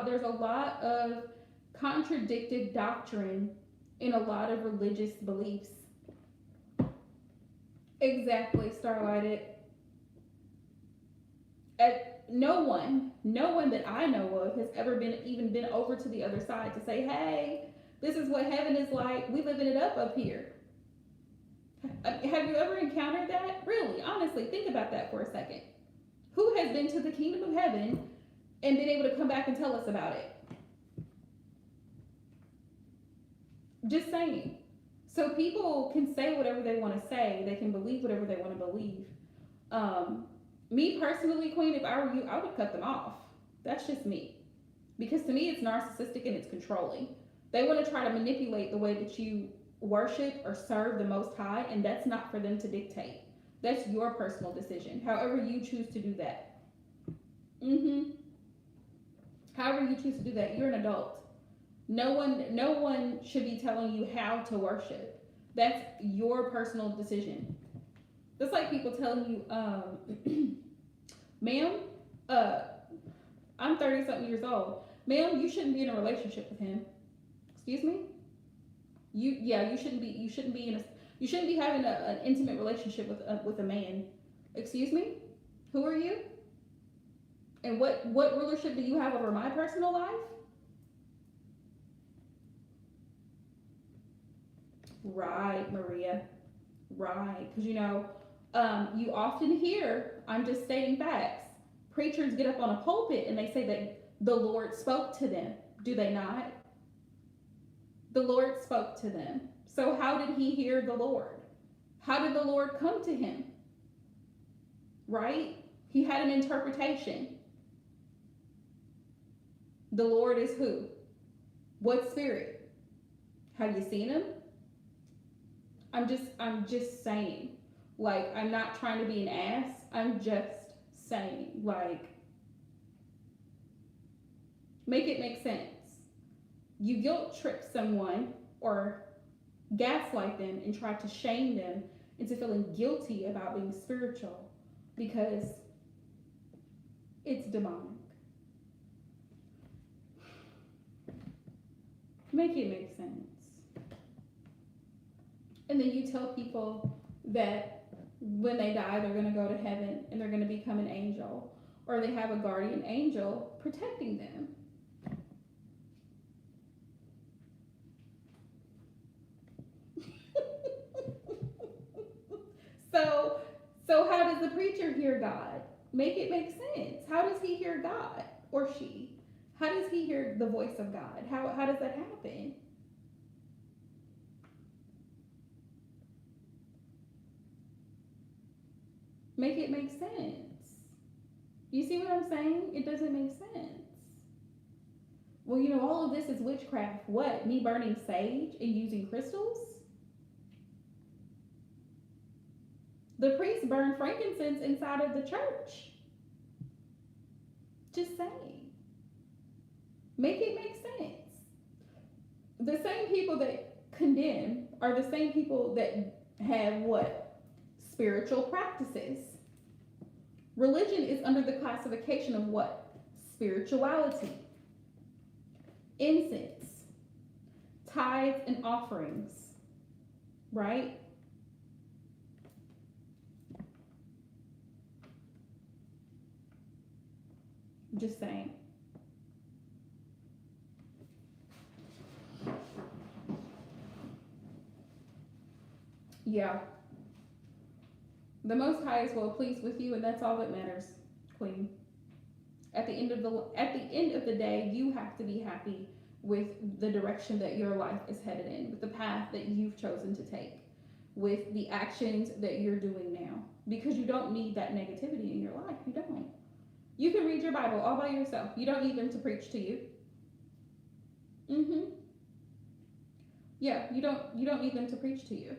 there's a lot of contradicted doctrine in a lot of religious beliefs. Exactly, Starlighted. No one that I know of has ever been over to the other side to say, hey, this is what heaven is like. We living it up here. Have you ever encountered that? Really, honestly, think about that for a second. Who has been to the kingdom of heaven and been able to come back and tell us about it? Just saying. So people can say whatever they want to say. They can believe whatever they want to believe. Um, Me personally, Queen, if I were you, I would cut them off. That's just me. Because to me, it's narcissistic and it's controlling. They want to try to manipulate the way that you worship or serve the Most High, and that's not for them to dictate. That's your personal decision. However you choose to do that. Mm-hmm. However you choose to do that, you're an adult. No one should be telling you how to worship. That's your personal decision. That's like people telling you, ma'am, uh, I'm 30 something years old. Ma'am, you shouldn't be in a relationship with him. Excuse me? You shouldn't be having an intimate relationship with a man. Excuse me? Who are you? And what rulership do you have over my personal life? Right, Maria. Right. Because, you often hear, I'm just stating facts, preachers get up on a pulpit and they say that the Lord spoke to them. Do they not? The Lord spoke to them. So, how did he hear the Lord? How did the Lord come to him? Right? He had an interpretation. The Lord is who? What spirit? Have you seen him? I'm just saying. Like, I'm not trying to be an ass. I'm just saying. Like, make it make sense. You guilt trip someone or gaslight them and try to shame them into feeling guilty about being spiritual because it's demonic. Make it make sense. And then you tell people that when they die, they're going to go to heaven and they're going to become an angel, or they have a guardian angel protecting them. So how does the preacher hear God? Make it make sense. How does he hear God or she? How does he hear the voice of God? How does that happen? Make it make sense. You see what I'm saying? It doesn't make sense. Well, all of this is witchcraft. What? Me burning sage and using crystals? The priests burned frankincense inside of the church. Just saying. Make it make sense. The same people that condemn are the same people that have what? Spiritual practices. Religion is under the classification of what? Spirituality. Incense. Tithes and offerings. Right? Just saying. Yeah. The Most High is well pleased with you, and that's all that matters, Queen. At the end of the day, you have to be happy with the direction that your life is headed in, with the path that you've chosen to take, with the actions that you're doing now, because you don't need that negativity in your life. You don't. You can read your Bible all by yourself. You don't need them to preach to you. Yeah, you don't need them to preach to you.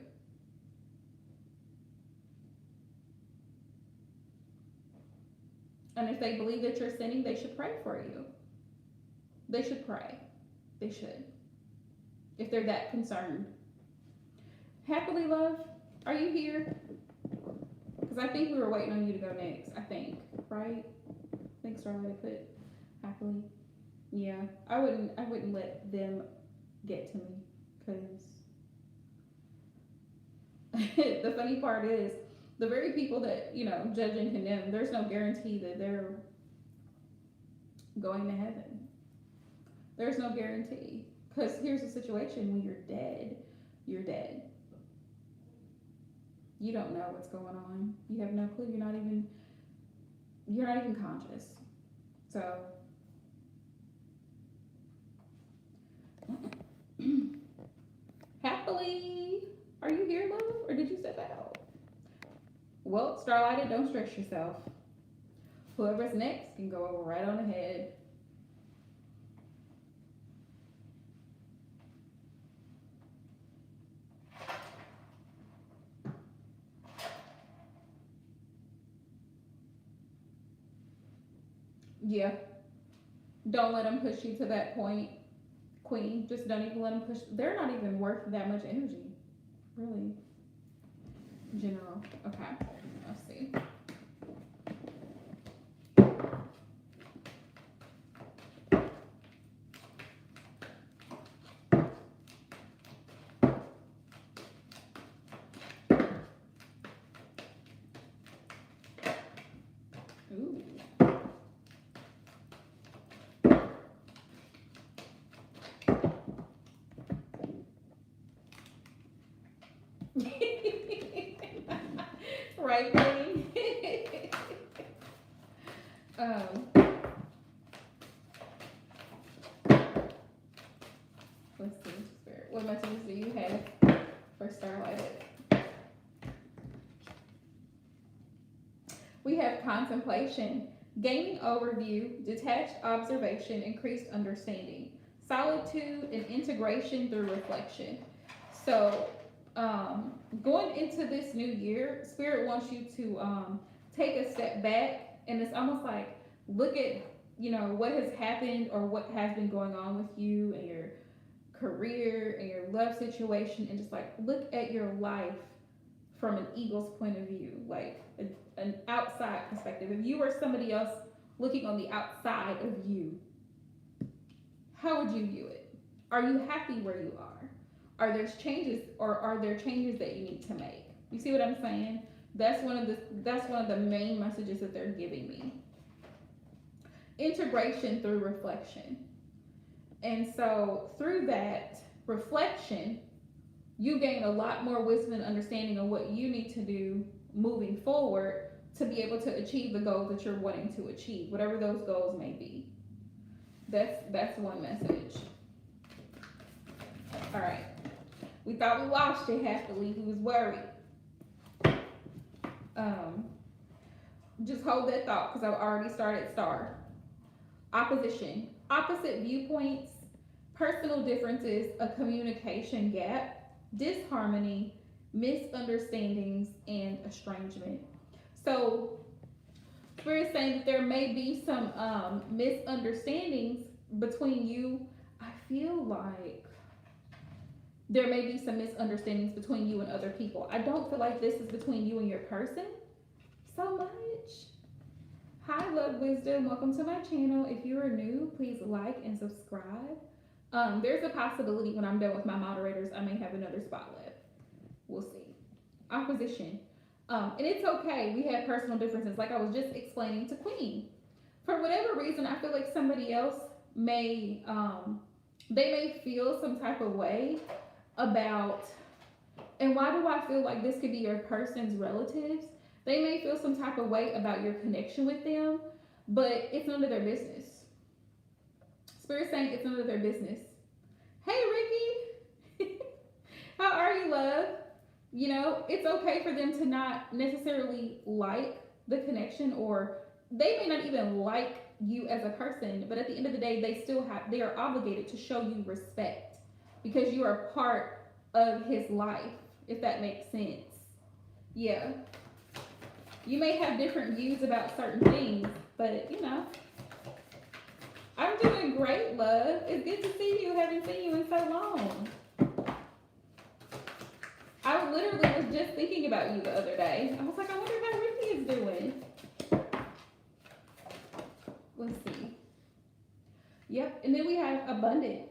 And if they believe that you're sinning, they should pray for you. They should pray. They should. If they're that concerned. Happily, love, are you here? Because I think we were waiting on you to go next. I think, right? I think Starlight put happily. Yeah, I wouldn't let them get to me, because the funny part is the very people that judge and condemn. There's no guarantee that they're going to heaven. There's no guarantee, because here's the situation: when you're dead, you're dead. You don't know what's going on. You have no clue. You're not even conscious. So happily. Well, Starlighted, don't stress yourself. Whoever's next can go right on ahead. Yeah. Don't let them push you to that point, Queen. Just don't even let them push. They're not even worth that much energy, really. General. Okay. Let's see. Ooh. Right, Queen. Let's see, Spirit. What messages do you have for Starlighted? We have contemplation, gaining overview, detached observation, increased understanding, solitude, and integration through reflection. So, going into this new year, Spirit wants you to take a step back, and it's almost like look at what has happened or what has been going on with you and your career and your love situation, and just like look at your life from an eagle's point of view, like an outside perspective. If you were somebody else looking on the outside of you, how would you view it? Are you happy where you are? Are there changes, or are there changes that you need to make? You see what I'm saying? That's one of the main messages that they're giving me. Integration through reflection. And so through that reflection, you gain a lot more wisdom and understanding of what you need to do moving forward to be able to achieve the goals that you're wanting to achieve, whatever those goals may be. That's one message. All right. We thought we lost you happily. We was worried. Just hold that thought because I've already started star. Opposition. Opposite viewpoints, personal differences, a communication gap, disharmony, misunderstandings, and estrangement. So, Spirit saying that there may be some misunderstandings between you. I feel like there may be some misunderstandings between you and other people. I don't feel like this is between you and your person so much. Hi, Love Wisdom. Welcome to my channel. If you are new, please like and subscribe. There's a possibility when I'm done with my moderators, I may have another spot left. We'll see. Opposition. And it's okay. We have personal differences, like I was just explaining to Queen. For whatever reason, I feel like somebody else may, they may feel some type of way about, and why do I feel like this could be your person's relatives? They may feel some type of way about your connection with them, but it's none of their business. Spirit's saying it's none of their business. Hey, Ricky. How are you, love? It's okay for them to not necessarily like the connection, or they may not even like you as a person, but at the end of the day, they are obligated to show you respect because you are part of his life, if that makes sense. Yeah. You may have different views about certain things, but I'm doing great, love. It's good to see you. Haven't seen you in so long. I literally was just thinking about you the other day. I was like, I wonder how Ricky is doing. Let's see. Yep, and then we have abundance.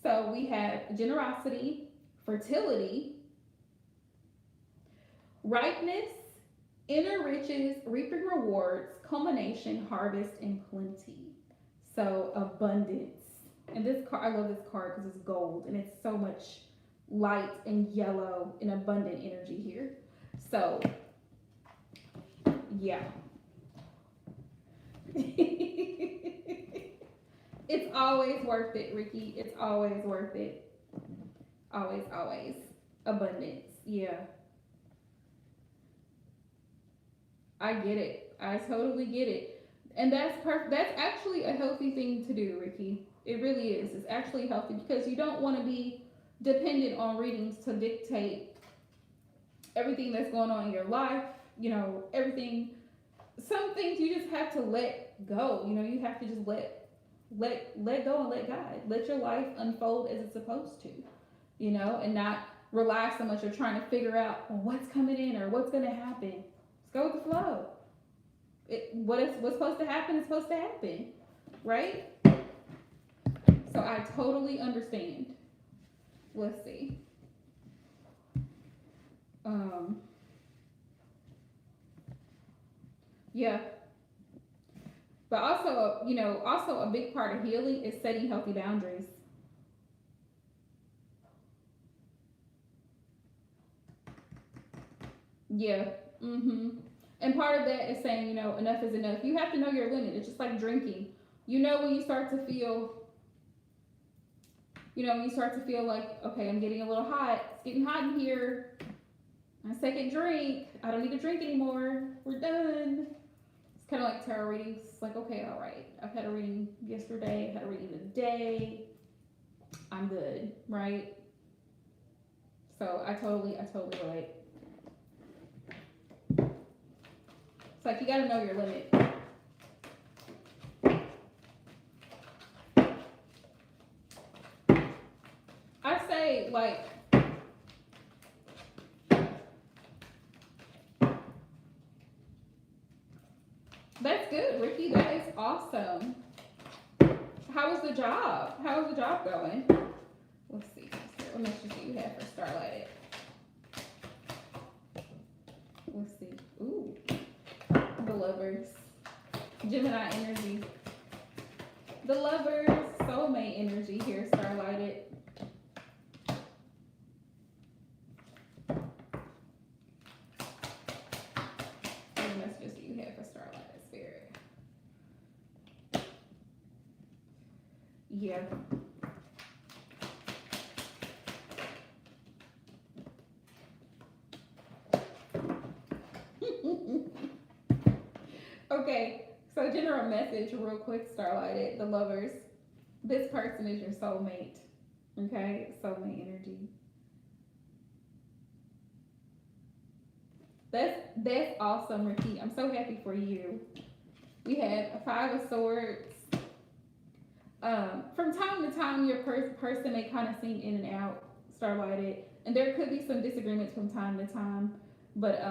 So we have generosity, fertility, ripeness, inner riches, reaping rewards, culmination, harvest, and plenty. So abundance. And this card, I love this card because it's gold and it's so much light and yellow and abundant energy here. So yeah. It's always worth it, Ricky. It's always worth it. Always. Abundance. Yeah. I get it. I totally get it. And that's perfect. That's actually a healthy thing to do, Ricky. It really is. It's actually healthy because you don't want to be dependent on readings to dictate everything that's going on in your life. You know, everything. Some things you just have to let go. You know, you have to just let go and let God. Let your life unfold as it's supposed to. You know, and not rely so much or trying to figure out, well, what's coming in or what's going to happen. Let's go with the flow. What's supposed to happen is supposed to happen, right? So I totally understand. Let's see. Um, yeah, but also, you know, also a big part of healing is setting healthy boundaries. Yeah. Mhm. And part of that is saying, you know, enough is enough. You have to know your limit. It's just like drinking. You know when you start to feel, when you start to feel like, okay, I'm getting a little hot. It's getting hot in here. My second drink. I don't need to drink anymore. We're done. It's kind of like tarot readings. It's like, okay, all right. I've had a reading yesterday. I had a reading today. I'm good, right? So I totally relate. It's like you got to know your limit. I say like that's good, Ricky. That is awesome. How was the job? How was the job going? Let's see. What message do you have for Starlight? Let's see. Ooh, the lovers. Gemini energy. The lovers. Soulmate energy here, Starlighted. What messages do you have for Starlighted Spirit? Yeah. Okay, so general message, real quick, Starlighted, the lovers. This person is your soulmate. Okay, soulmate energy. That's awesome, Ricky. I'm so happy for you. We have a Five of Swords. From time to time, your person may kind of seem in and out, Starlighted, and there could be some disagreements from time to time. But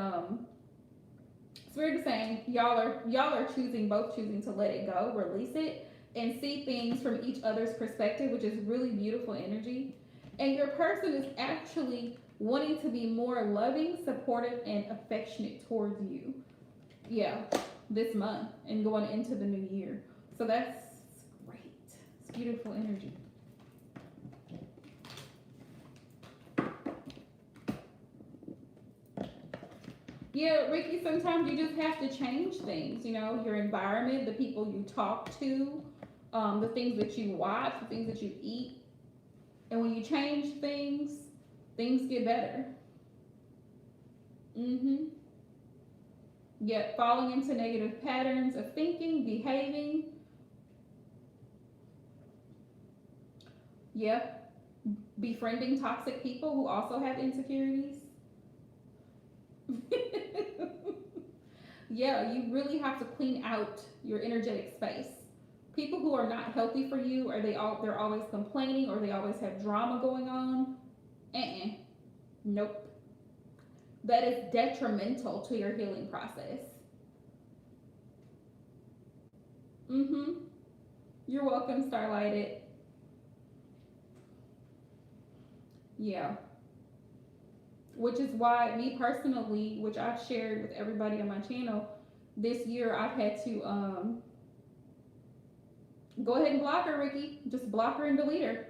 Spirit is saying y'all are choosing to let it go, release it, and see things from each other's perspective, which is really beautiful energy. And your person is actually wanting to be more loving, supportive, and affectionate towards you. Yeah, this month and going into the new year. So that's great. It's beautiful energy. Yeah, Ricky, sometimes you just have to change things, your environment, the people you talk to, the things that you watch, the things that you eat. And when you change things, things get better. Mm-hmm. Yeah, falling into negative patterns of thinking, behaving. Yep. Befriending toxic people who also have insecurities. Yeah, you really have to clean out your energetic space. People who are not healthy for you, or they're always complaining, or they always have drama going on. Nope. That is detrimental to your healing process. Mm-hmm. You're welcome, Starlighted. Yeah. Which is why me personally, which I've shared with everybody on my channel, this year I've had to go ahead and block her, Ricky. Just block her and delete her.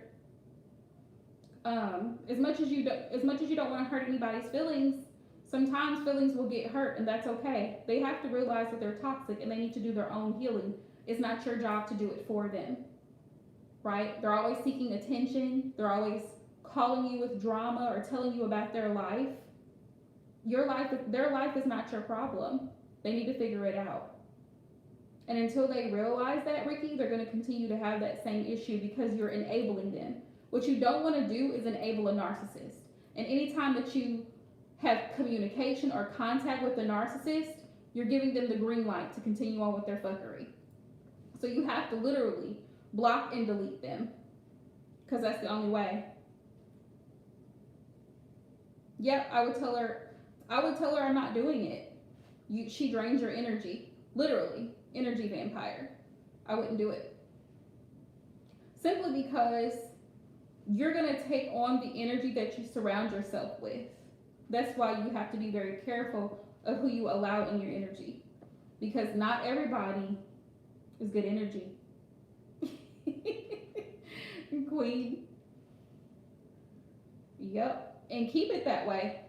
As much as you don't want to hurt anybody's feelings, sometimes feelings will get hurt, and that's okay. They have to realize that they're toxic and they need to do their own healing. It's not your job to do it for them, right? They're always seeking attention. They're always calling you with drama or telling you about their life. Their life is not your problem. They need to figure it out. And until they realize that, Ricky, they're going to continue to have that same issue because you're enabling them. What you don't want to do is enable a narcissist. And anytime that you have communication or contact with the narcissist, you're giving them the green light to continue on with their fuckery. So you have to literally block and delete them because that's the only way. Yep, I would tell her I'm not doing it. She drains your energy. Literally, energy vampire. I wouldn't do it. Simply because you're going to take on the energy that you surround yourself with. That's why you have to be very careful of who you allow in your energy. Because not everybody is good energy. Queen. Yep. And keep it that way.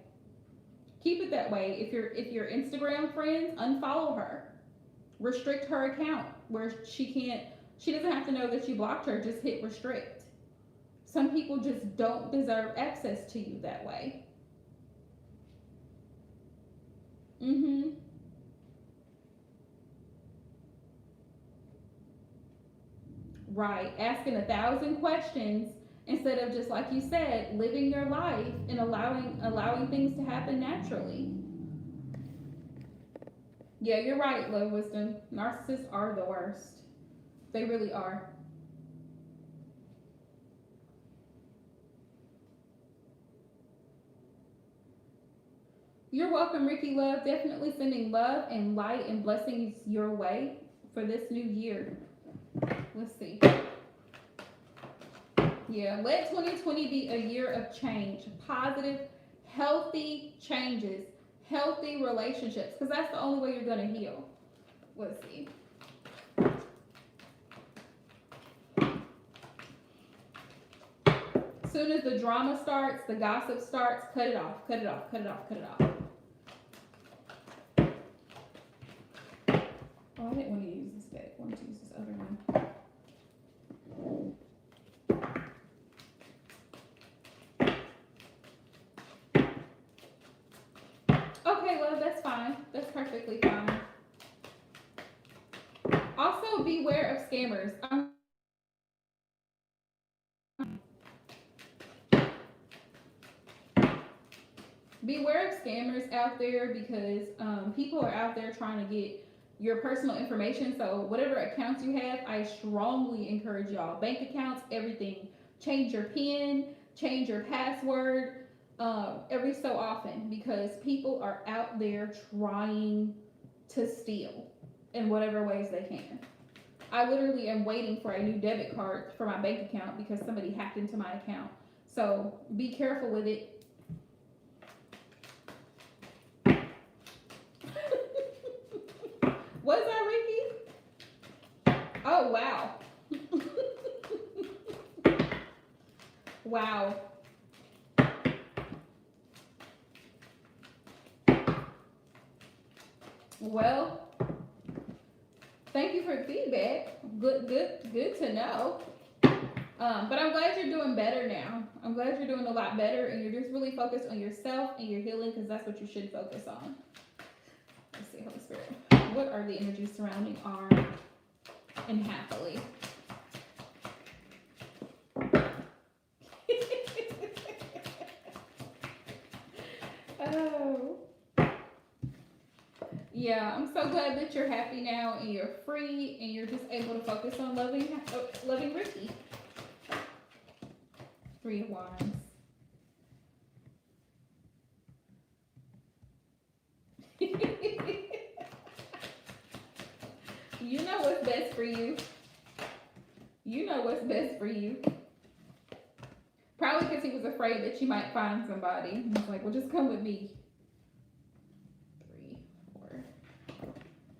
Keep it that way. If you're Instagram friends, unfollow her. Restrict her account where she doesn't have to know that you blocked her. Just hit restrict. Some people just don't deserve access to you that way. Right. Asking 1,000 questions instead of just like you said, living your life and allowing things to happen naturally. Yeah, you're right, Love Wisdom. Narcissists are the worst. They really are. You're welcome, Ricky Love. Definitely sending love and light and blessings your way for this new year. Let's see. Yeah, let 2020 be a year of change. Positive, healthy changes, healthy relationships, because that's the only way you're going to heal. Let's see. As soon as the drama starts, the gossip starts, cut it off, cut it off, cut it off, cut it off. Oh, I didn't want to use this deck. I wanted to use this other one. Okay, love, that's fine. That's perfectly fine. Also, beware of scammers. Beware of scammers out there because people are out there trying to get your personal information. So whatever accounts you have, I strongly encourage y'all. Bank accounts, everything. Change your PIN, change your password every so often because people are out there trying to steal in whatever ways they can. I literally am waiting for a new debit card for my bank account because somebody hacked into my account. So be careful with it. Was that Ricky? Oh, wow. Wow. Well, thank you for the feedback. Good to know. But I'm glad you're doing better now. I'm glad you're doing a lot better and you're just really focused on yourself and your healing because that's what you should focus on. Let's see, Holy Spirit. What are the energies surrounding R and happily? Oh. Yeah, I'm so glad that you're happy now and you're free and you're just able to focus on loving Ricky. 3 of Wands. You know what's best for you. You know what's best for you. Probably because he was afraid that you might find somebody. He's like, well, just come with me. 3, 4,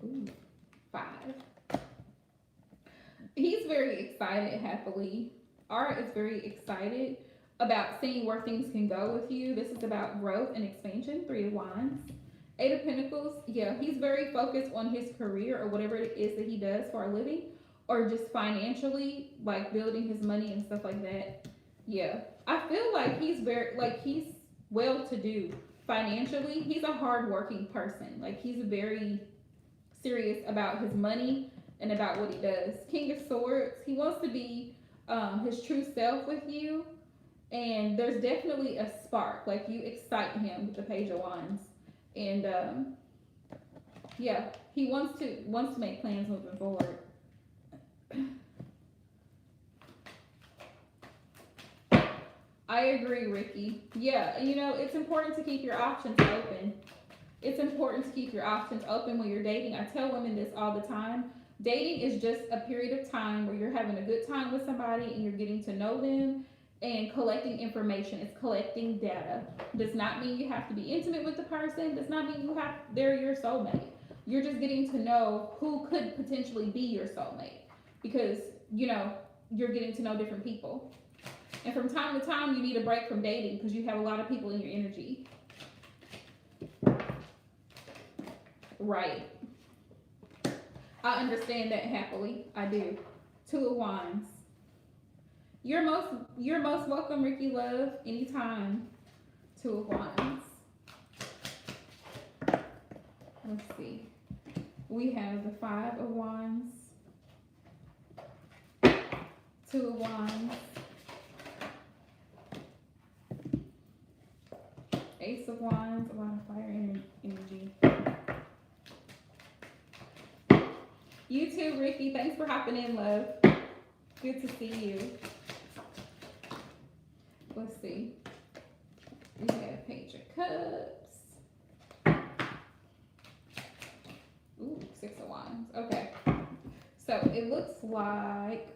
ooh, 5. He's very excited, happily. Art is very excited about seeing where things can go with you. This is about growth and expansion. 3 of Wands. 8 of Pentacles, yeah, he's very focused on his career or whatever it is that he does for a living, or just financially, like building his money and stuff like that. Yeah, I feel like he's well-to-do financially. He's a hard-working person. Like he's very serious about his money and about what he does. King of Swords, he wants to be his true self with you, and there's definitely a spark. Like you excite him with the Page of Wands, and yeah, he wants to make plans moving forward. I agree, Ricky. Yeah, you know, it's important to keep your options open. It's important to keep your options open when you're dating. I tell women this all the time. Dating is just a period of time where you're having a good time with somebody and you're getting to know them and collecting information. It's collecting data. Does not mean you have to be intimate with the person. Does not mean they're your soulmate. You're just getting to know who could potentially be your soulmate because, you know, you're getting to know different people. And from time to time, you need a break from dating because you have a lot of people in your energy. Right. I understand that happily. I do. Two of Wands. You're most welcome, Ricky Love, anytime. Two of Wands. Let's see. We have the Five of Wands. Two of Wands. Ace of Wands, a lot of fire energy. You too, Ricky. Thanks for hopping in, love. Good to see you. Let's see. We have Page of Cups. Ooh, Six of Wands. Okay. So it looks like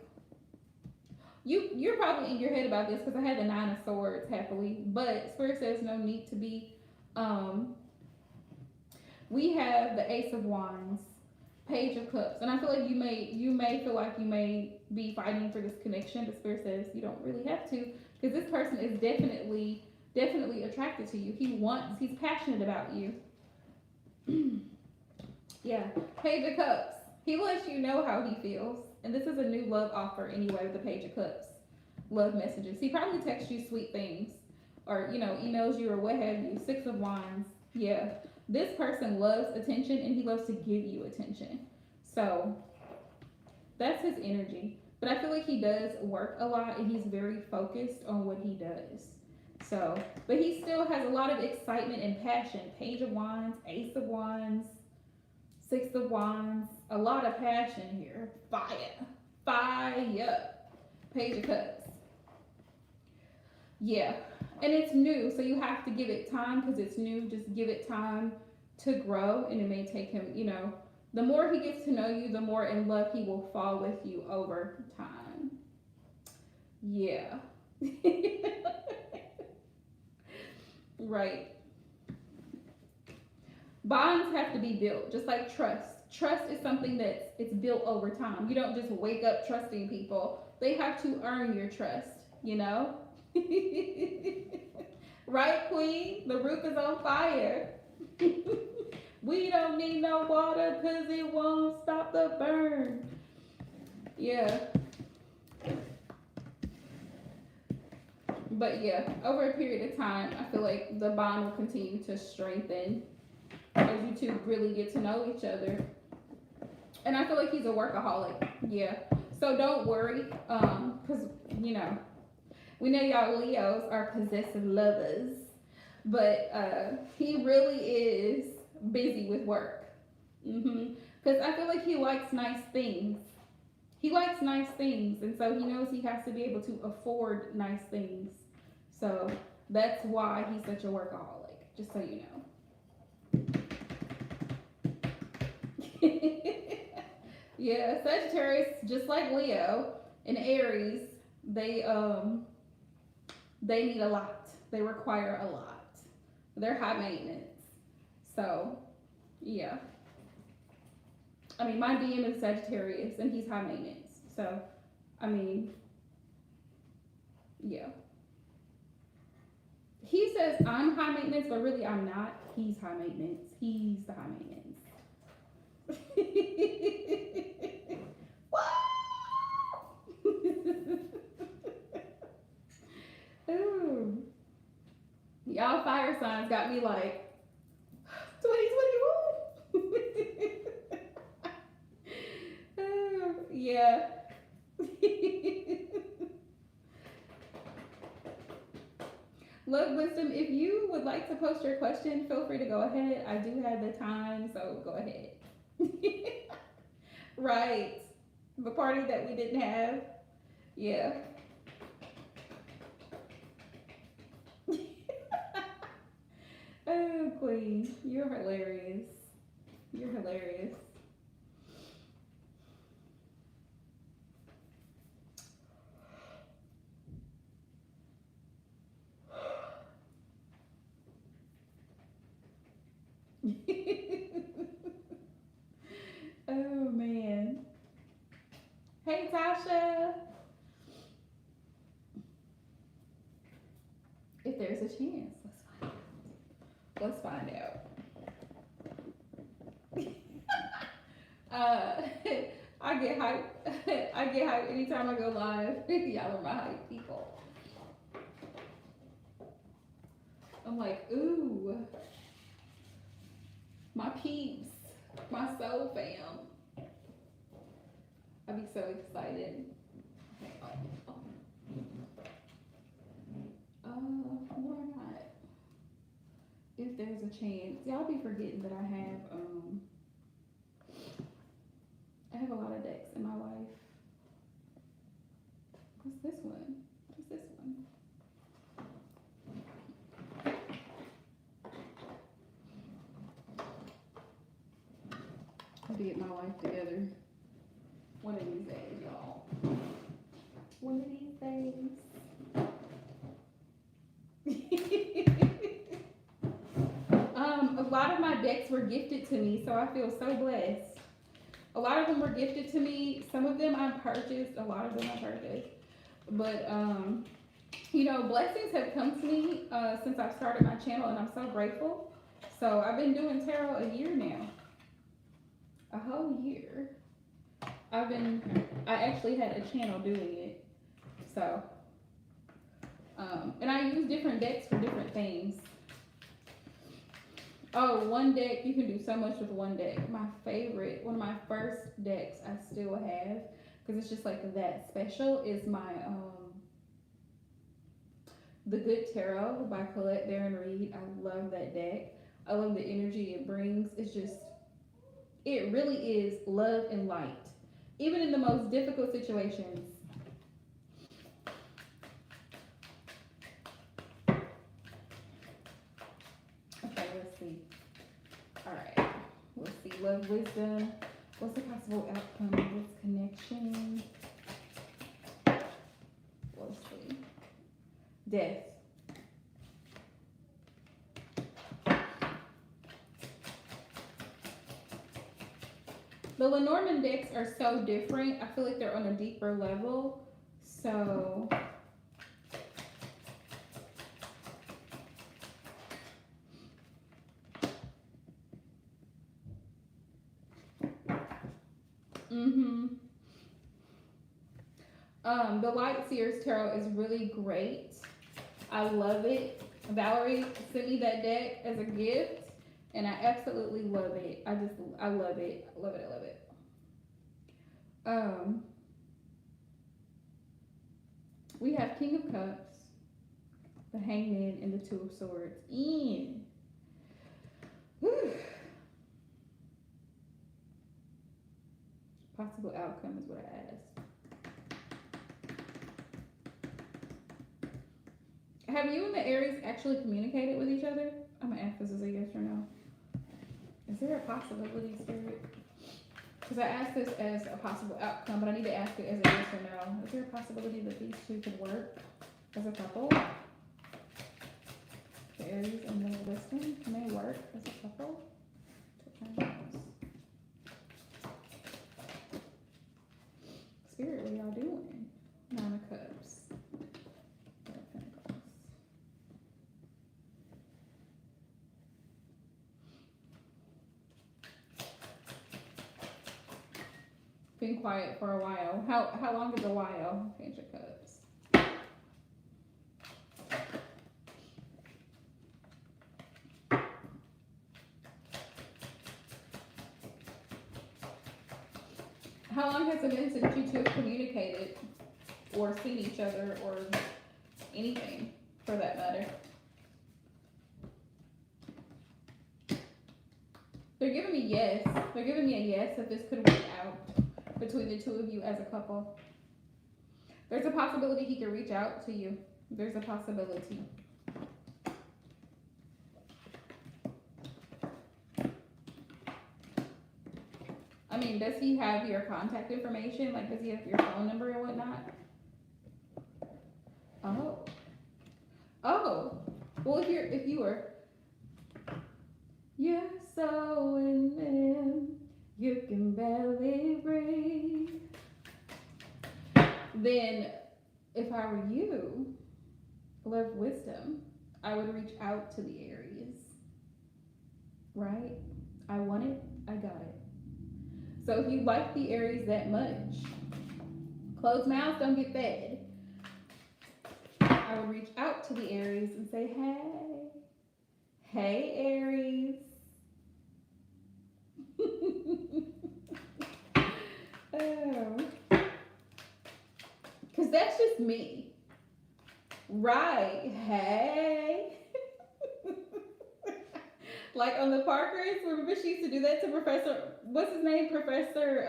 you're probably in your head about this because I had the Nine of Swords happily, but Spirit says no need to be. We have the Ace of Wands, Page of Cups, and I feel like you may feel like you may be fighting for this connection, but Spirit says you don't really have to because this person is definitely attracted to you. He's passionate about you. Yeah, Page of Cups. He lets you know how he feels. And this is a new love offer anyway with the Page of Cups. Love messages. He probably texts you sweet things or, you know, emails you or what have you. Six of Wands. Yeah. This person loves attention and he loves to give you attention. So that's his energy. But I feel like he does work a lot and he's very focused on what he does. So, but he still has a lot of excitement and passion. Page of Wands, Ace of Wands, Six of Wands, a lot of passion here. Fire. Page of Cups. Yeah, and it's new, so you have to give it time because it's new. Just give it time to grow, and it may take him, you know, the more he gets to know you, the more in love he will fall with you over time. Yeah. Right. Bonds have to be built, just like trust. Trust is something it's built over time. You don't just wake up trusting people. They have to earn your trust, you know? Right, Queen? The roof is on fire. We don't need no water because it won't stop the burn. Yeah. But yeah, over a period of time, I feel like the bond will continue to strengthen as you two really get to know each other. And I feel like he's a workaholic. Yeah. So don't worry. Because, you know, we know y'all Leos are possessive lovers. But he really is busy with work. Because I feel like he likes nice things. He likes nice things. And so he knows he has to be able to afford nice things. So that's why he's such a workaholic. Just so you know. Yeah, Sagittarius, just like Leo and Aries, they need a lot. They require a lot. They're high maintenance. So, yeah. I mean, my DM is Sagittarius, and he's high maintenance. So, I mean, yeah. He says I'm high maintenance, but really I'm not. He's high maintenance. He's the high maintenance. Ooh. Y'all fire signs got me like 2021. Love Wisdom, if you would like to post your question, feel free to go ahead. I do have the time, so go ahead. Right. The party that we didn't have. Yeah. Oh, Queen, you're hilarious. You're hilarious. Oh man. Hey Tasha. If there's a chance, let's find out. Uh, I get hype. I get hype anytime I go live. Y'all are my hype people. I'm like, ooh, my peeps, my soul fam. I'd be so excited. Okay, where am I at? If there's a chance, y'all be forgetting that I have a lot of decks in my life. What's this one? What's this one? I'll get my life together. One of these days, y'all. One of these days. A lot of my decks were gifted to me, so I feel so blessed. A lot of them were gifted to me. Some of them I purchased. A lot of them I purchased. But you know, blessings have come to me since I've started my channel, and I'm so grateful. So I've been doing tarot a year now. A whole year. I actually had a channel doing it. So, and I use different decks for different things. Oh, one deck, you can do so much with one deck. My favorite, one of my first decks I still have, because it's just like that special, is my, The Good Tarot by Colette Baron Reed. I love that deck. I love the energy it brings. It's just, it really is love and light. Even in the most difficult situations. Okay, let's see. Alright. Let's see. Love, wisdom. What's the possible outcome of this connection? Let's see. Death. The Lenormand decks are so different. I feel like they're on a deeper level. So the Light Seers Tarot is really great. I love it. Valerie sent me that deck as a gift, and I absolutely love it. I love it. I love it. I love it. We have King of Cups, the Hangman, and the Two of Swords. Possible outcome is what I asked. Have you and the Aries actually communicated with each other? I'm gonna ask this as a yes or no. Is there a possibility, Spirit? Because I asked this as a possible outcome, but I need to ask it as a yes or no. Is there a possibility that these two could work as a couple? The Aries and the Wisdom, can they work as a couple? Spirit, what y'all doing? Nine of Cups. Been quiet for a while. How long is a while? Page of Cups. How long has it been since you two have communicated? or seen each other or anything for that matter. They're giving me yes. They're giving me a yes that this could work out between the two of you as a couple. There's a possibility he could reach out to you. There's a possibility. I mean, does he have your contact information? Like, does he have your phone number and whatnot? Oh. Oh. Well, if you were, you're so in them, you can barely breathe. Then, if I were you, love wisdom, I would reach out to the Aries. Right? I want it, I got it. So if you like the Aries that much, closed mouths don't get fed. I would reach out to the Aries and say, hey Aries. Oh. Because that's just me. Right. Hey. Like on the Parkers, remember she used to do that to Professor, what's his name? Professor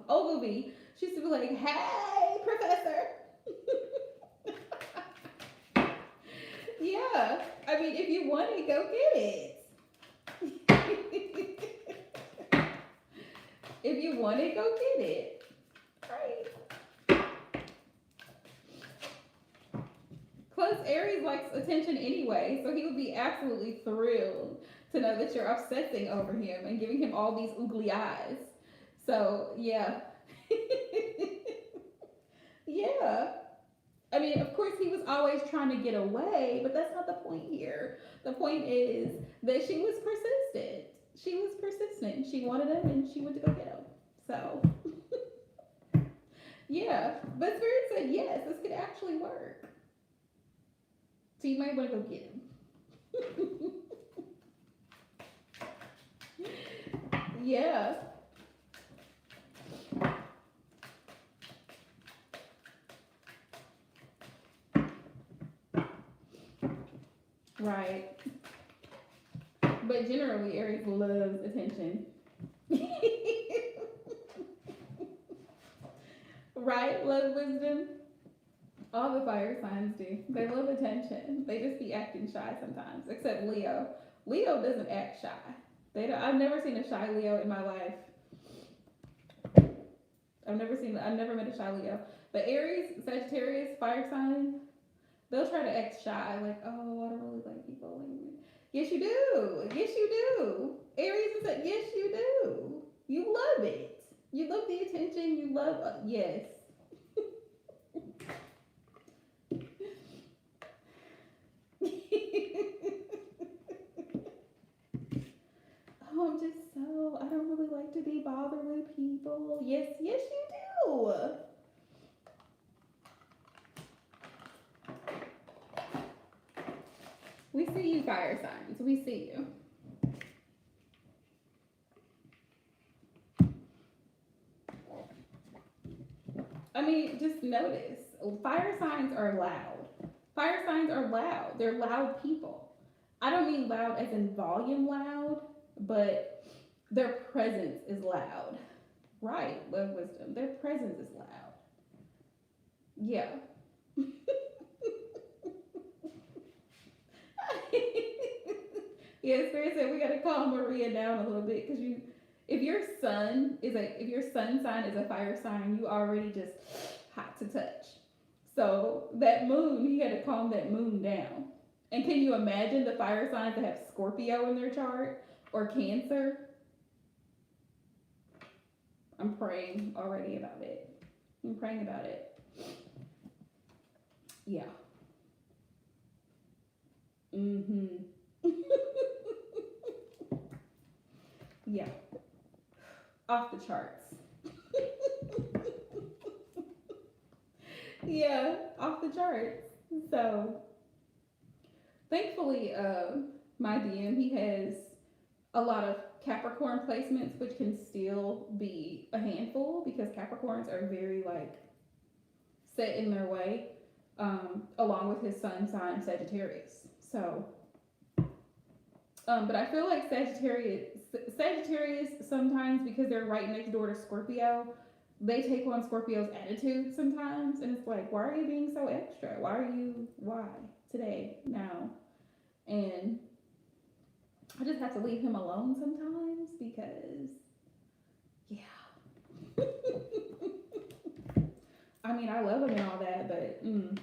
Ogilvy. She used to be like, hey, Professor. Yeah. I mean, if you want it, go get it. If you want it, go get it. Right. Plus, Aries likes attention anyway, so he would be absolutely thrilled to know that you're obsessing over him and giving him all these oogly eyes. So, yeah. Yeah. I mean, of course, he was always trying to get away, but that's not the point here. The point is that she was persistent. She was persistent. She wanted him and she went to go get him. So, yeah. But Spirit said, yes, this could actually work. So you might want to go get him. Yeah. Right. But generally, Aries loves attention. Right? Love wisdom. All the fire signs do. They love attention. They just be acting shy sometimes. Except Leo. Leo doesn't act shy. They don't, I've never seen a shy Leo in my life. I've never met a shy Leo. But Aries, Sagittarius, fire sign, they'll try to act shy, like, oh, I don't really like people. Yes, you do. Yes, you do. Aries is like, yes, you do. You love it. You love the attention. You love, yes. Oh, I'm just so, I don't really like to be bothered with people. Yes, yes, you do. We see you, fire signs. We see you. I mean, just notice fire signs are loud. Fire signs are loud. They're loud people. I don't mean loud as in volume loud, but their presence is loud. Right, love wisdom. Their presence is loud. Yeah. Yeah, Spirit said we gotta calm Maria down a little bit because if your if your sun sign is a fire sign, you already just hot to touch. So that moon, he had to calm that moon down. And can you imagine the fire signs that have Scorpio in their chart or Cancer? I'm praying already about it. I'm praying about it. Yeah. Mm-hmm. Yeah. Off the charts. Yeah, off the charts. So thankfully, my DM, he has a lot of Capricorn placements, which can still be a handful because Capricorns are very like set in their way, along with his sun sign Sagittarius. So, but I feel like Sagittarius sometimes, because they're right next door to Scorpio, they take on Scorpio's attitude sometimes, and it's like, why are you being so extra? Why today now? And I just have to leave him alone sometimes because, yeah. I mean, I love him and all that, but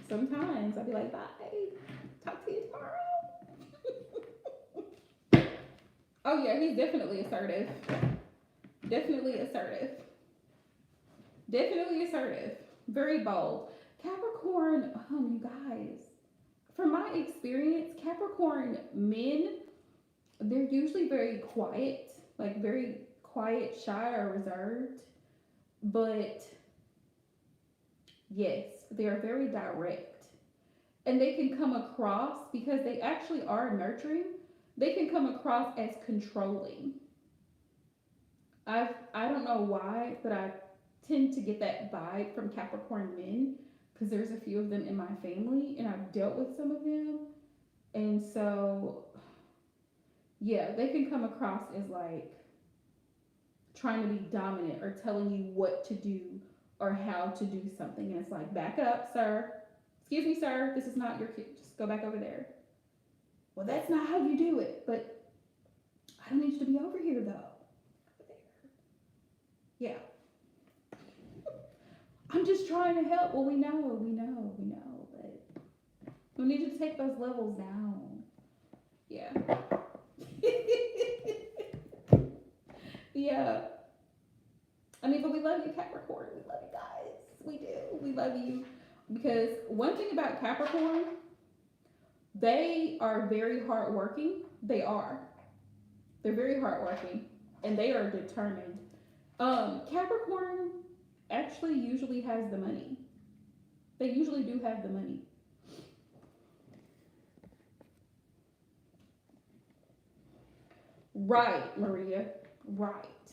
sometimes I'll be like, bye, talk to you tomorrow. Oh yeah, he's definitely assertive. Definitely assertive. Definitely assertive. Very bold. Capricorn, you guys, from my experience, Capricorn men, they're usually very quiet, like very quiet, shy, or reserved. But yes, they are very direct. And they can come across, because they actually are nurturing, they can come across as controlling. I don't know why, but I tend to get that vibe from Capricorn men because there's a few of them in my family and I've dealt with some of them. And so, yeah, they can come across as like trying to be dominant or telling you what to do or how to do something. And it's like, back up, sir. Excuse me, sir. This is not your kid. Just go back over there. Well, that's not how you do it. But I don't need you to be over here, though. Over there. Yeah. I'm just trying to help. Well, we know. But we need you to take those levels down. Yeah. Yeah. I mean, but we love you, Capricorn. We love you guys. We do. We love you. Because one thing about Capricorn, they are very hardworking. They are. They're very hardworking. And they are determined. Capricorn actually usually has the money. They usually do have the money. Right, Maria. Right.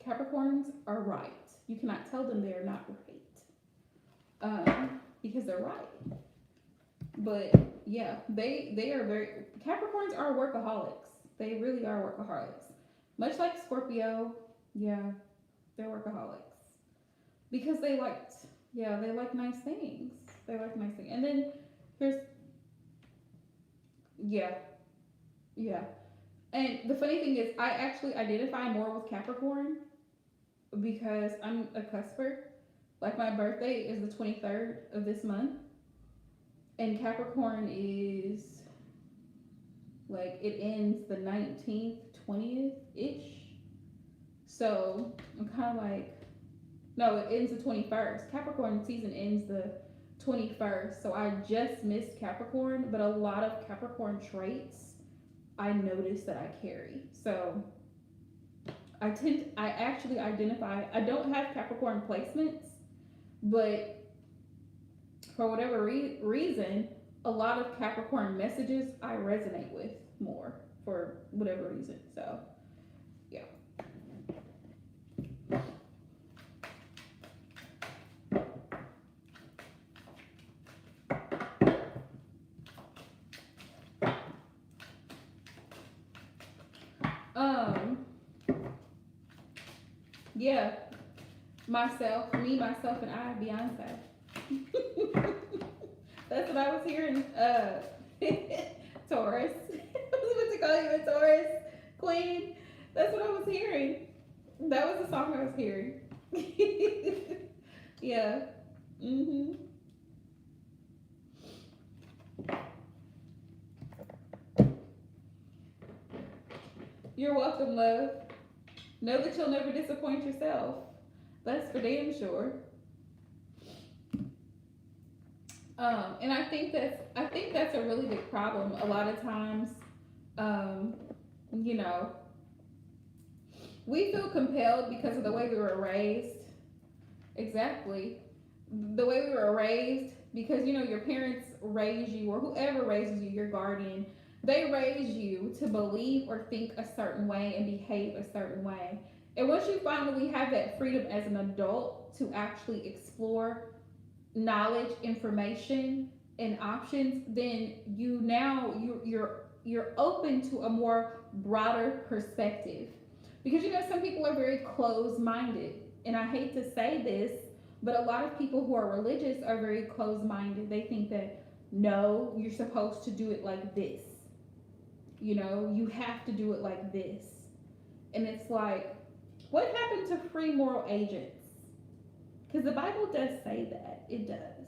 Capricorns are right. You cannot tell them they are not right. Because they're right. But yeah, they are very, Capricorns are workaholics. They really are workaholics. Much like Scorpio, yeah, they're workaholics. Because they like nice things. They like nice things. And then here's, yeah, yeah. And the funny thing is, I actually identify more with Capricorn because I'm a cusper. Like my birthday is the 23rd of this month, and Capricorn is like it ends the 19th, 20th ish. So I'm kind of like, no, it ends the 21st. Capricorn season ends the 21st. So I just missed Capricorn, but a lot of Capricorn traits I notice that I carry. So I actually identify, I don't have Capricorn placements, but for whatever reason, a lot of Capricorn messages I resonate with more for whatever reason. So, yeah. Yeah, myself, and I, Beyonce. That's what I was hearing. Taurus. I was about to call you a Taurus queen. That's what I was hearing. That was the song I was hearing. Yeah. You're welcome, love. Know that you'll never disappoint yourself. That's for damn sure. And I think that's a really big problem. A lot of times, um, you know, we feel compelled because of the way we were raised. Exactly. The way we were raised, because you know your parents raise you, or whoever raises you, your guardian, they raise you to believe or think a certain way and behave a certain way. And once you finally have that freedom as an adult to actually explore knowledge, information, and options, then you're open to a more broader perspective. Because some people are very closed-minded, and I hate to say this, but a lot of people who are religious are very closed-minded. They think that no, you're supposed to do it like this. You have to do it like this. And it's like, what happened to free moral agents? Because the Bible does say that. It does.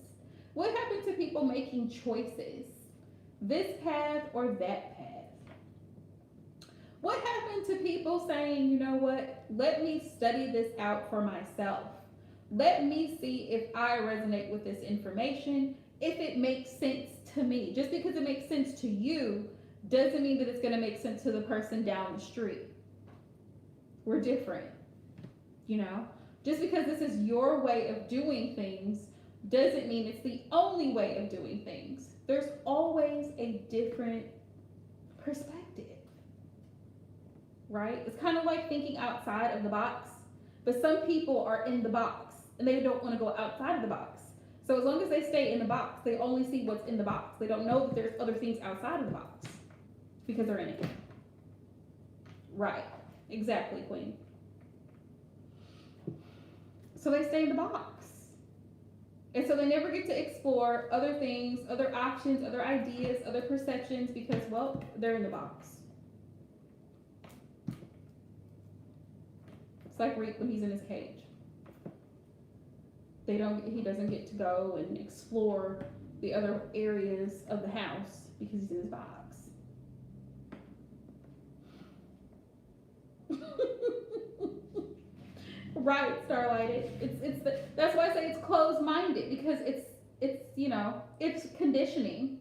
What happened to people making choices? This path or that path? What happened to people saying, you know what, let me study this out for myself. Let me see if I resonate with this information, if it makes sense to me. Just because it makes sense to you doesn't mean that it's going to make sense to the person down the street. We're different, Just because this is your way of doing things doesn't mean it's the only way of doing things. There's always a different perspective, right? It's kind of like thinking outside of the box, but some people are in the box and they don't want to go outside of the box. So as long as they stay in the box, they only see what's in the box. They don't know that there's other things outside of the box because they're in it. Right. Exactly, Queen. So they stay in the box. And so they never get to explore other things, other options, other ideas, other perceptions because, well, they're in the box. It's like Reek when he's in his cage. He doesn't get to go and explore the other areas of the house because he's in his box. Right, Starlight. That's why I say it's closed-minded, because it's conditioning.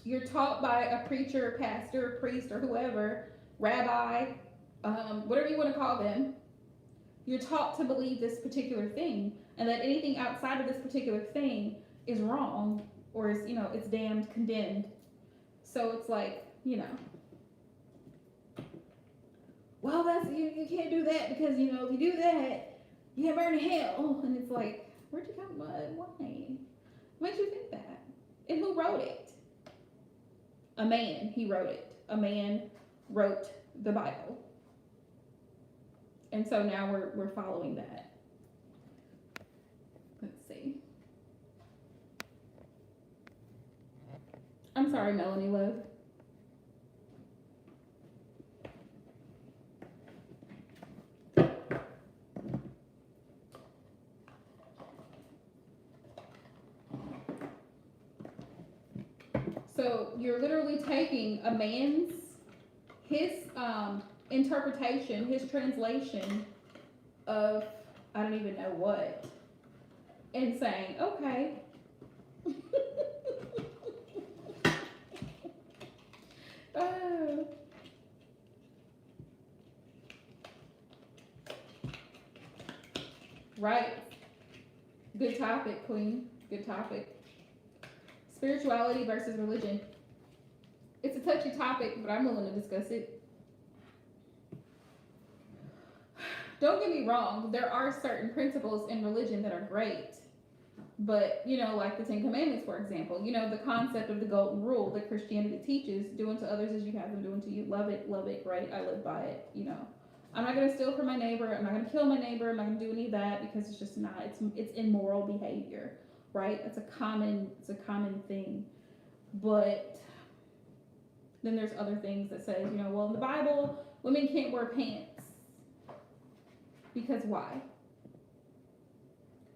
You're taught by a preacher, pastor, priest, or whoever, rabbi, whatever you want to call them. You're taught to believe this particular thing, and that anything outside of this particular thing is wrong, or is it's damned, condemned. So it's like, well, that's you can't do that because if you do that, you get burned in hell. And it's like, where'd you come from? Why? What makes you think that? And who wrote it? A man. He wrote it. A man wrote the Bible. And so now we're following that. Let's see. I'm sorry, Melanie Love. So you're literally taking a man's, his interpretation, his translation of I don't even know what, and saying, okay. Oh. Right. Good topic, Queen. Good topic. Spirituality versus religion. It's a touchy topic, but I'm willing to discuss it. Don't get me wrong, there are certain principles in religion that are great. But, like the Ten Commandments, for example, the concept of the golden rule that Christianity teaches, do unto others as you have them do unto you. Love it, right? I live by it, I'm not going to steal from my neighbor. I'm not going to kill my neighbor. I'm not going to do any of that because it's just not, it's immoral behavior, right? It's a common thing. But then there's other things that says, well, in the Bible, women can't wear pants. Because why?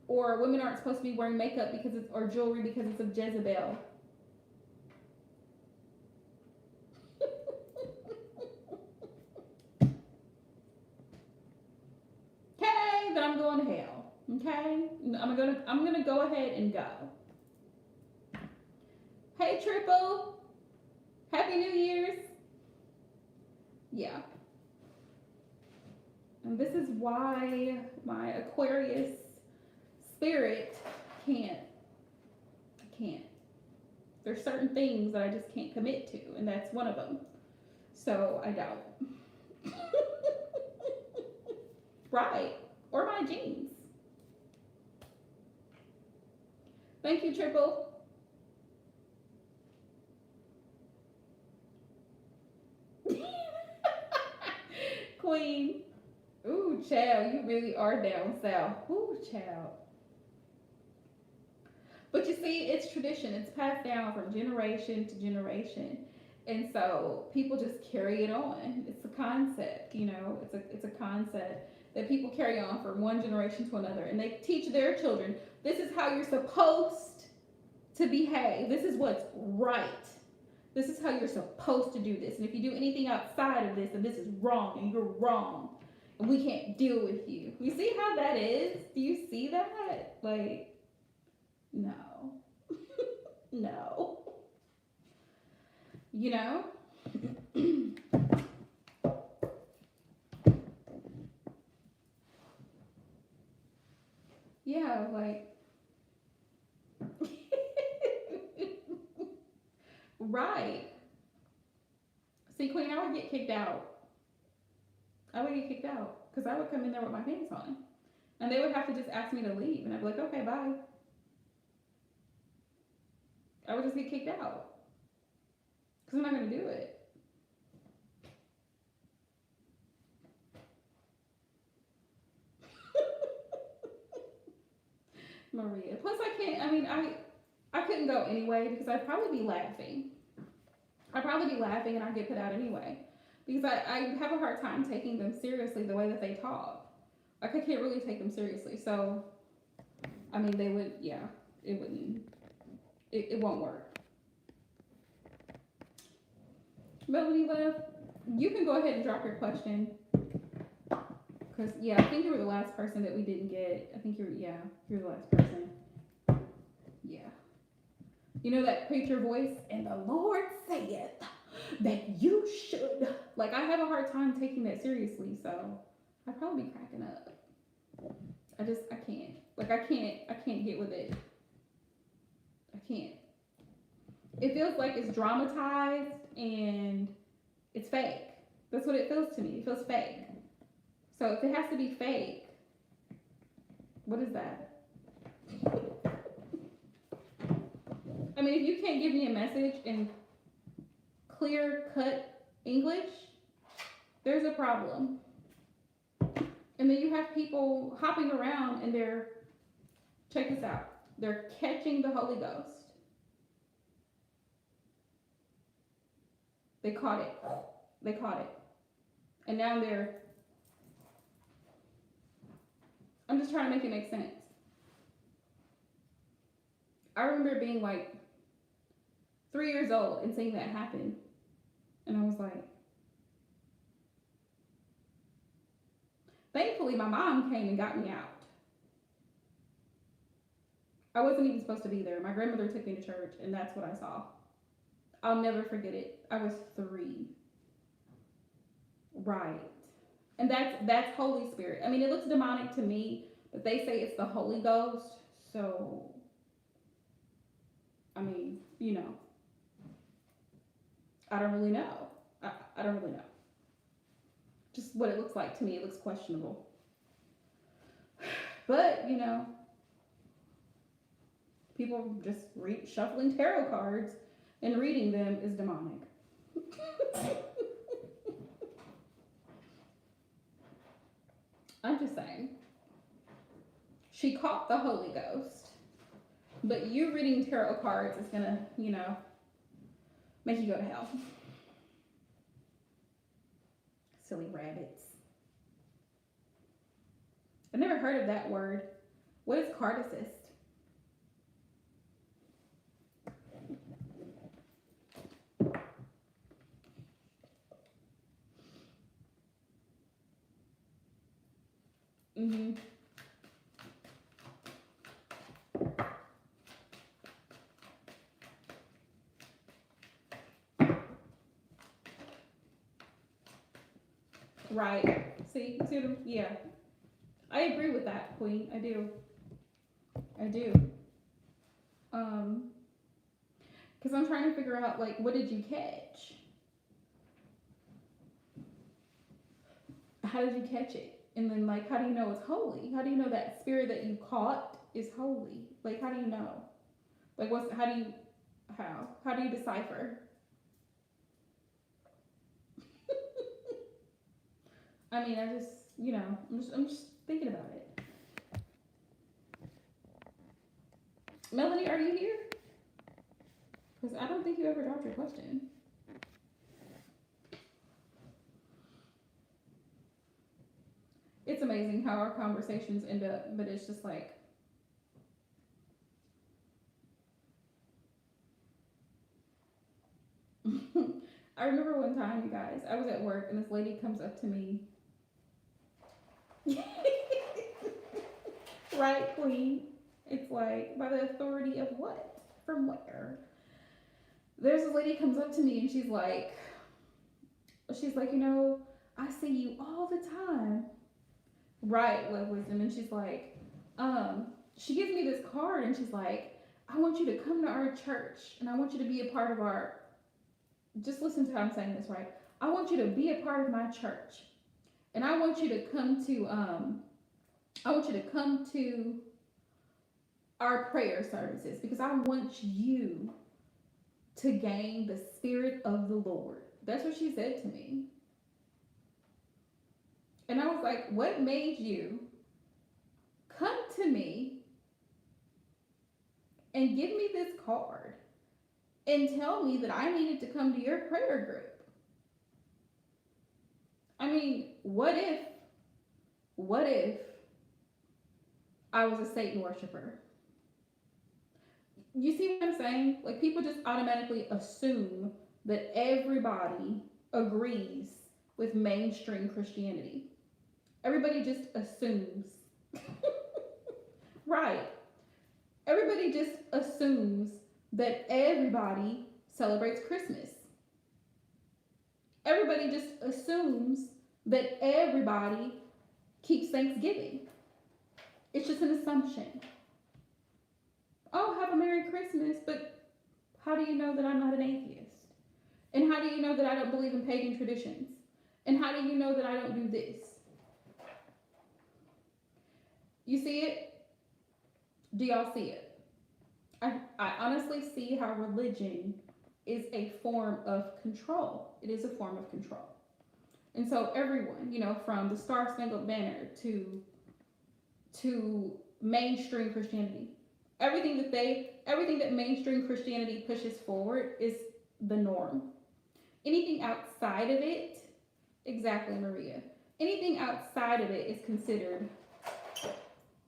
Or women aren't supposed to be wearing makeup or jewelry because it's of Jezebel. Okay, then I'm going to hell. Okay? I'm gonna go ahead and go. Hey Triple. Happy New Year's. Yeah. And this is why my Aquarius spirit can't. There's certain things that I just can't commit to, and that's one of them. So I don't. Right. Or my jeans. Thank you, Triple. Queen. Ooh, child, you really are down south. Ooh, child. But you see, it's tradition. It's passed down from generation to generation. And so people just carry it on. It's a concept, you know, it's a concept that people carry on from one generation to another. And they teach their children, this is how you're supposed to behave. This is what's right. This is how you're supposed to do this. And if you do anything outside of this, then this is wrong and you're wrong. And we can't deal with you. You see how that is? Do you see that? Like, no. No. You know? Yeah, like right. See, Queen, I would get kicked out. I would get kicked out because I would come in there with my pants on, and they would have to just ask me to leave, and I'd be like, okay, bye. I would just get kicked out because I'm not gonna do it. Maria. Plus, I can't. I mean, I couldn't go anyway because I'd probably be laughing. I'd probably be laughing, and I'd get put out anyway because I have a hard time taking them seriously the way that they talk. Like I can't really take them seriously. So I mean, they would. Yeah, it wouldn't. It won't work. Melody left. You can go ahead and drop your question. Because, yeah, I think you were the last person that we didn't get. I think you're the last person. Yeah. You know that preacher voice? And the Lord saith that you should. Like, I have a hard time taking that seriously, so I'd probably be cracking up. I can't. Like, I can't get with it. I can't. It feels like it's dramatized and it's fake. That's what it feels to me. It feels fake. So if it has to be fake, what is that? I mean, if you can't give me a message in clear cut English, there's a problem. And then you have people hopping around and check this out, they're catching the Holy Ghost. They caught it. They caught it. And now I'm just trying to make it make sense. I remember being like 3 years old and seeing that happen. And I was like, thankfully my mom came and got me out. I wasn't even supposed to be there. My grandmother took me to church and that's what I saw. I'll never forget it. I was 3. Right. And that's Holy Spirit. I mean, it looks demonic to me, but they say it's the Holy Ghost. So, I mean, you know, I don't really know. I don't really know. Just what it looks like to me, it looks questionable. But, you know, people just shuffling tarot cards and reading them is demonic. I'm just saying. She caught the Holy Ghost, but you reading tarot cards is gonna, you know, make you go to hell. Silly rabbits. I've never heard of that word. What is cardicist? Mm-hmm. Right. See what I'm, yeah. I agree with that, Queen. I do. I do. Because I'm trying to figure out, like, what did you catch? How did you catch it? And then, like, how do you know it's holy? How do you know that spirit that you caught is holy? Like, how do you know? Like, how do you decipher? I mean, I just, I'm just thinking about it. Melanie, are you here? Because I don't think you ever dropped your question. It's amazing how our conversations end up, but it's just like, I remember one time, you guys, I was at work and this lady comes up to me. Right, queen? It's like, by the authority of what? From where? There's this lady comes up to me and she's like, I see you all the time. Right, Love Wisdom. And she's like, she gives me this card and she's like, I want you to come to our church and I want you to be a part of our, just listen to how I'm saying this, right? I want you to be a part of my church. And I want you to come to our prayer services because I want you to gain the spirit of the Lord. That's what she said to me. And I was like, what made you come to me and give me this card and tell me that I needed to come to your prayer group? I mean, what if I was a Satan worshiper? You see what I'm saying? Like, people just automatically assume that everybody agrees with mainstream Christianity. Everybody just assumes. Right. Everybody just assumes that everybody celebrates Christmas. Everybody just assumes that everybody keeps Thanksgiving. It's just an assumption. Oh, have a Merry Christmas, but how do you know that I'm not an atheist? And how do you know that I don't believe in pagan traditions? And how do you know that I don't do this? You see it? Do y'all see it? I honestly see how religion is a form of control. It is a form of control. And so everyone, from the Star Spangled Banner to mainstream Christianity, everything that mainstream Christianity pushes forward is the norm. Anything outside of it, exactly, Maria. Anything outside of it is considered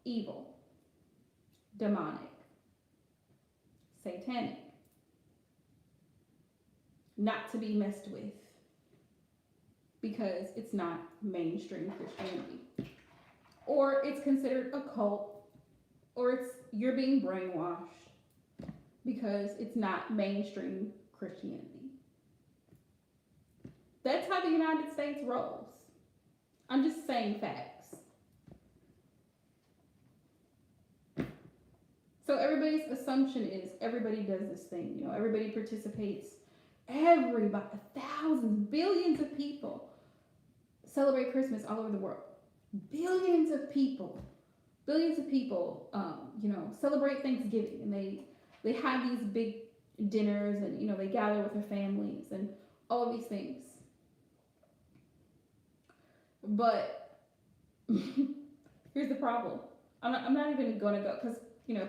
evil, demonic, satanic, not to be messed with, because it's not mainstream Christianity. Or it's considered a cult, or you're being brainwashed because it's not mainstream Christianity. That's how the United States rolls. I'm just saying facts. So everybody's assumption is everybody does this thing, everybody participates. Everybody, thousands, billions of people celebrate Christmas all over the world. Billions of people, celebrate Thanksgiving, and they have these big dinners, and they gather with their families and all of these things. But here's the problem. I'm not even going to go, because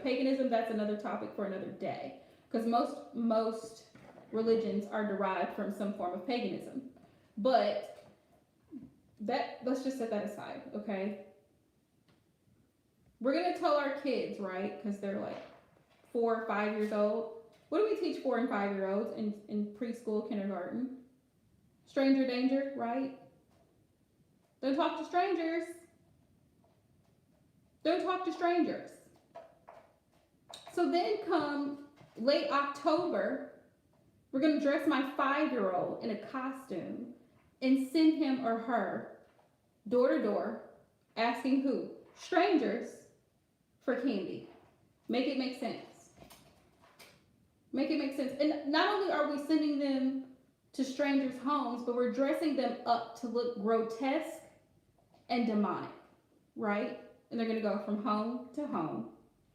paganism, that's another topic for another day, because most religions are derived from some form of paganism. But let's just set that aside, okay? We're going to tell our kids, right, because they're like 4 or 5 years old. What do we teach 4 and 5 year olds in preschool, kindergarten? Stranger danger, right? Don't talk to strangers. Don't talk to strangers. So then come late October, we're going to dress my 5-year-old in a costume and send him or her door to door asking who? Strangers for candy. Make it make sense. Make it make sense. And not only are we sending them to strangers' homes, but we're dressing them up to look grotesque and demonic, right? And they're going to go from home to home,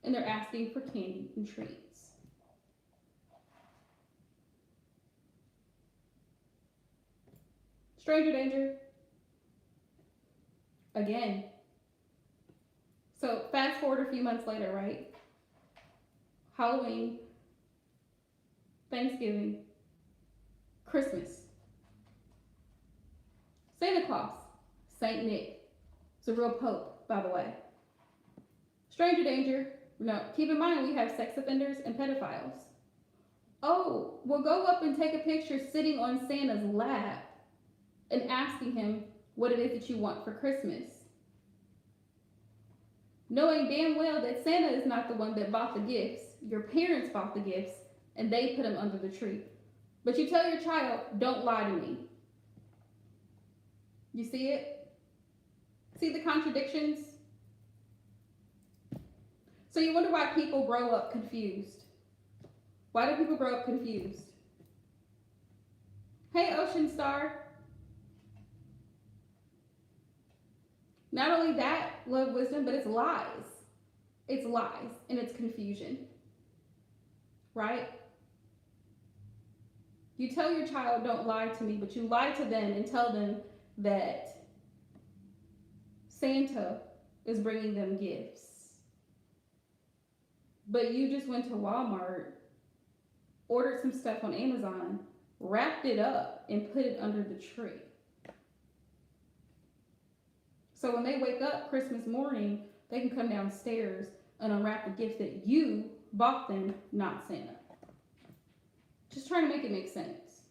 and they're asking for candy and treats. Stranger danger. Again. So fast forward a few months later, right? Halloween, Thanksgiving, Christmas. Santa Claus, Saint Nick. It's a real pope, by the way. Stranger danger. No, keep in mind we have sex offenders and pedophiles. Oh, well, go up and take a picture sitting on Santa's lap and asking him what it is that you want for Christmas. Knowing damn well that Santa is not the one that bought the gifts. Your parents bought the gifts and they put them under the tree. But you tell your child, don't lie to me. You see it? See the contradictions? So you wonder why people grow up confused. Why do people grow up confused? Hey, Ocean Star. Not only that, love, wisdom, but it's lies. It's lies and it's confusion. Right? You tell your child, don't lie to me, but you lie to them and tell them that Santa is bringing them gifts. But you just went to Walmart, ordered some stuff on Amazon, wrapped it up, and put it under the tree. So when they wake up Christmas morning, they can come downstairs and unwrap the gift that you bought them, not Santa. Just trying to make it make sense.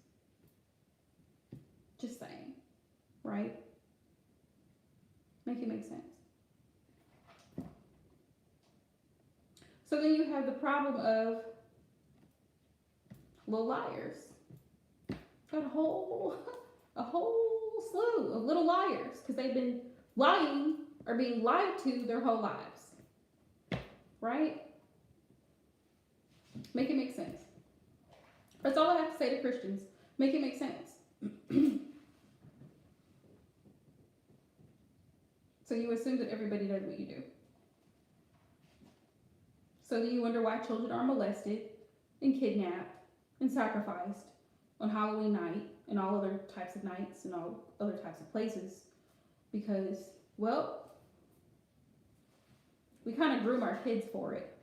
Just saying, right? Make it make sense. So then you have the problem of little liars. Got a whole slew of little liars because they've been lying or being lied to their whole lives. Right? Make it make sense. That's all I have to say to Christians. Make it make sense. So you assume that everybody does what you do. So then you wonder why children are molested and kidnapped and sacrificed on Halloween night and all other types of nights and all other types of places. Because, well, we kind of groom our kids for it.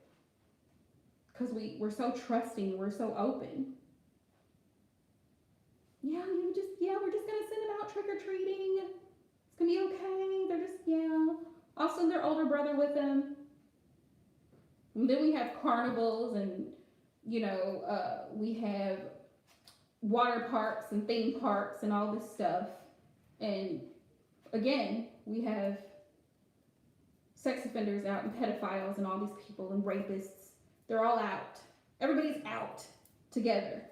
Because we're so trusting, we're so open. We're just going to send them out trick-or-treating. It's going to be okay. They're just, I'll send their older brother with them. And then we have carnivals and, we have water parks and theme parks and all this stuff. And again, we have sex offenders out and pedophiles and all these people and rapists. They're all out. Everybody's out together.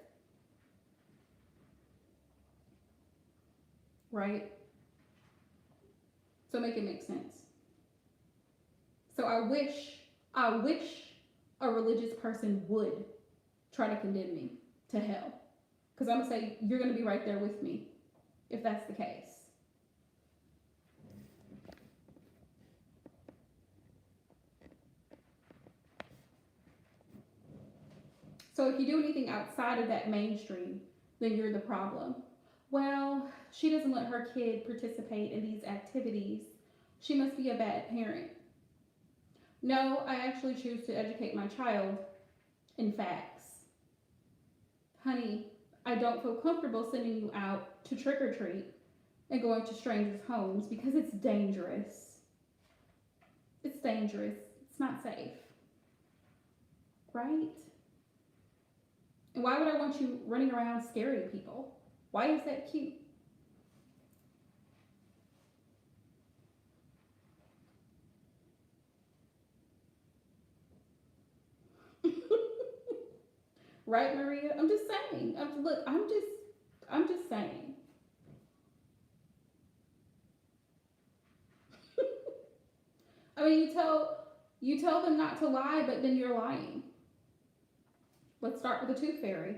Right? So make it make sense. So I wish a religious person would try to condemn me to hell. Because I'm going to say, you're going to be right there with me if that's the case. So if you do anything outside of that mainstream, then you're the problem. Well, she doesn't let her kid participate in these activities. She must be a bad parent. No, I actually choose to educate my child in facts. Honey, I don't feel comfortable sending you out to trick or treat and going to strangers' homes because it's dangerous. It's dangerous. It's not safe. Right? And why would I want you running around scaring people? Why is that cute? Right, Maria? I'm just saying. I'm just saying. I mean, you tell them not to lie, but then you're lying. Let's start with the Tooth Fairy.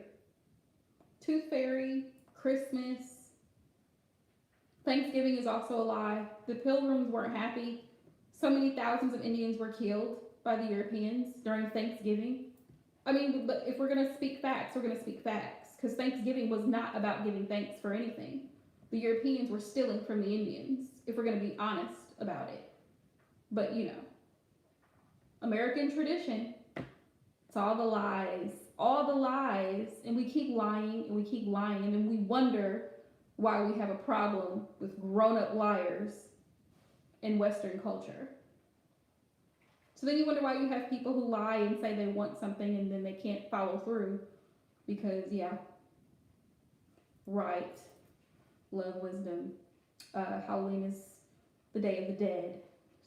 Tooth Fairy, Christmas. Thanksgiving is also a lie. The Pilgrims weren't happy. So many thousands of Indians were killed by the Europeans during Thanksgiving. I mean, but if we're going to speak facts, we're going to speak facts. Because Thanksgiving was not about giving thanks for anything. The Europeans were stealing from the Indians, if we're going to be honest about it. But, you know, American tradition, it's all the lies. And we keep lying and we keep lying. And then we wonder why we have a problem with grown up liars in Western culture. So then you wonder why you have people who lie and say they want something and then they can't follow through because, yeah, right, love, wisdom. Halloween is the Day of the Dead.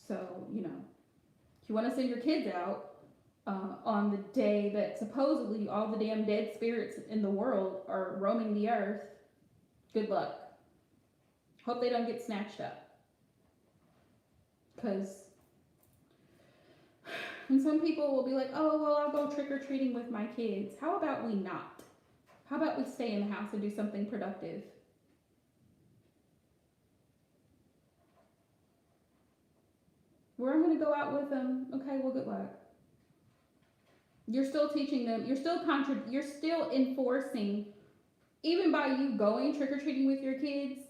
So, you know, if you want to send your kids out on the day that supposedly all the damn dead spirits in the world are roaming the earth, good luck. Hope they don't get snatched up. Because, and some people will be like, oh, well, I'll go trick-or-treating with my kids. How about we not? How about we stay in the house and do something productive? Where I'm going to go out with them, okay, well, good luck. You're still teaching them, you're still enforcing, even by you going trick-or-treating with your kids,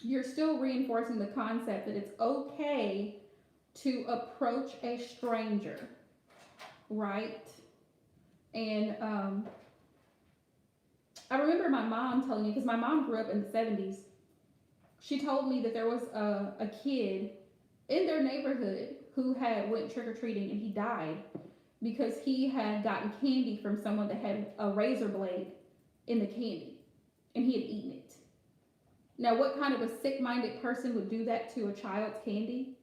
you're still reinforcing the concept that it's okay to approach a stranger, right? And I remember my mom telling me, because my mom grew up in the 70s, she told me that there was a kid in their neighborhood who had went trick-or-treating and he died because he had gotten candy from someone that had a razor blade in the candy and he had eaten it. Now, what kind of a sick-minded person would do that to a child's candy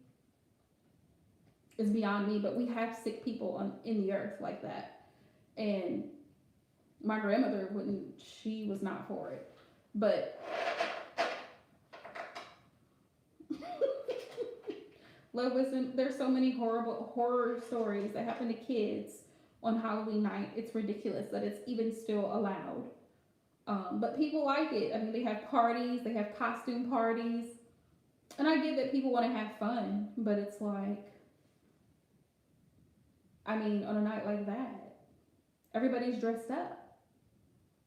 is beyond me, but we have sick people in the earth like that. And my grandmother she was not for it. But love, wisdom, there's so many horror stories that happen to kids on Halloween night. It's ridiculous that it's even still allowed. But people like it. I mean, they have parties, they have costume parties. And I get that people want to have fun, but it's like, I mean, on a night like that, everybody's dressed up.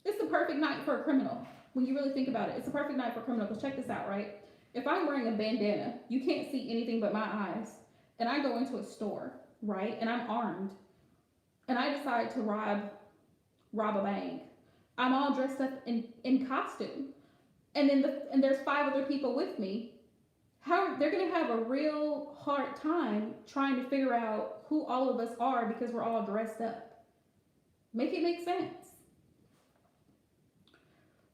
It's the perfect night for a criminal. When you really think about it, it's the perfect night for a criminal. Because check this out, right? If I'm wearing a bandana, you can't see anything but my eyes, and I go into a store, right? And I'm armed, and I decide to rob a bank. I'm all dressed up in costume, and then there's 5 other people with me. How they're gonna have a real hard time trying to figure out who all of us are because we're all dressed up. Make it make sense.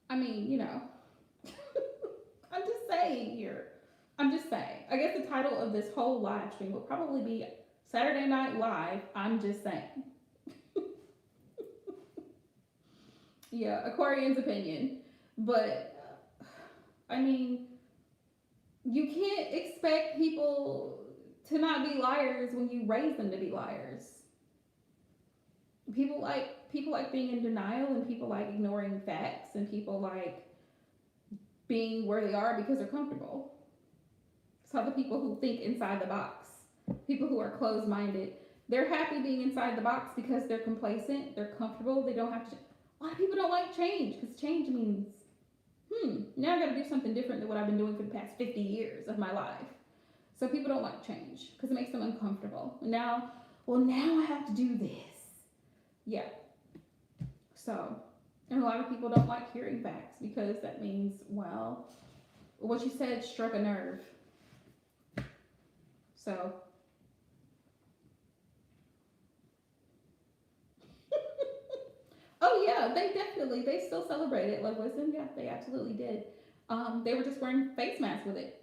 I mean, you know, I'm just saying here. I'm just saying. I guess the title of this whole live stream will probably be Saturday Night Live. I'm just saying. Yeah, Aquarian's opinion. But, I mean, you can't expect people to not be liars when you raise them to be liars. People like being in denial, and people like ignoring facts, and people like being where they are because they're comfortable. So the people who think inside the box, people who are closed-minded, they're happy being inside the box because they're complacent, they're comfortable, they don't have to. A lot of people don't like change because change means, now I got to do something different than what I've been doing for the past 50 years of my life. So people don't like change because it makes them uncomfortable. Now I have to do this. Yeah. So, and a lot of people don't like hearing facts because that means, well, what you said struck a nerve. So, oh yeah, they still celebrated Love Wisdom. Yeah, they absolutely did. They were just wearing face masks with it.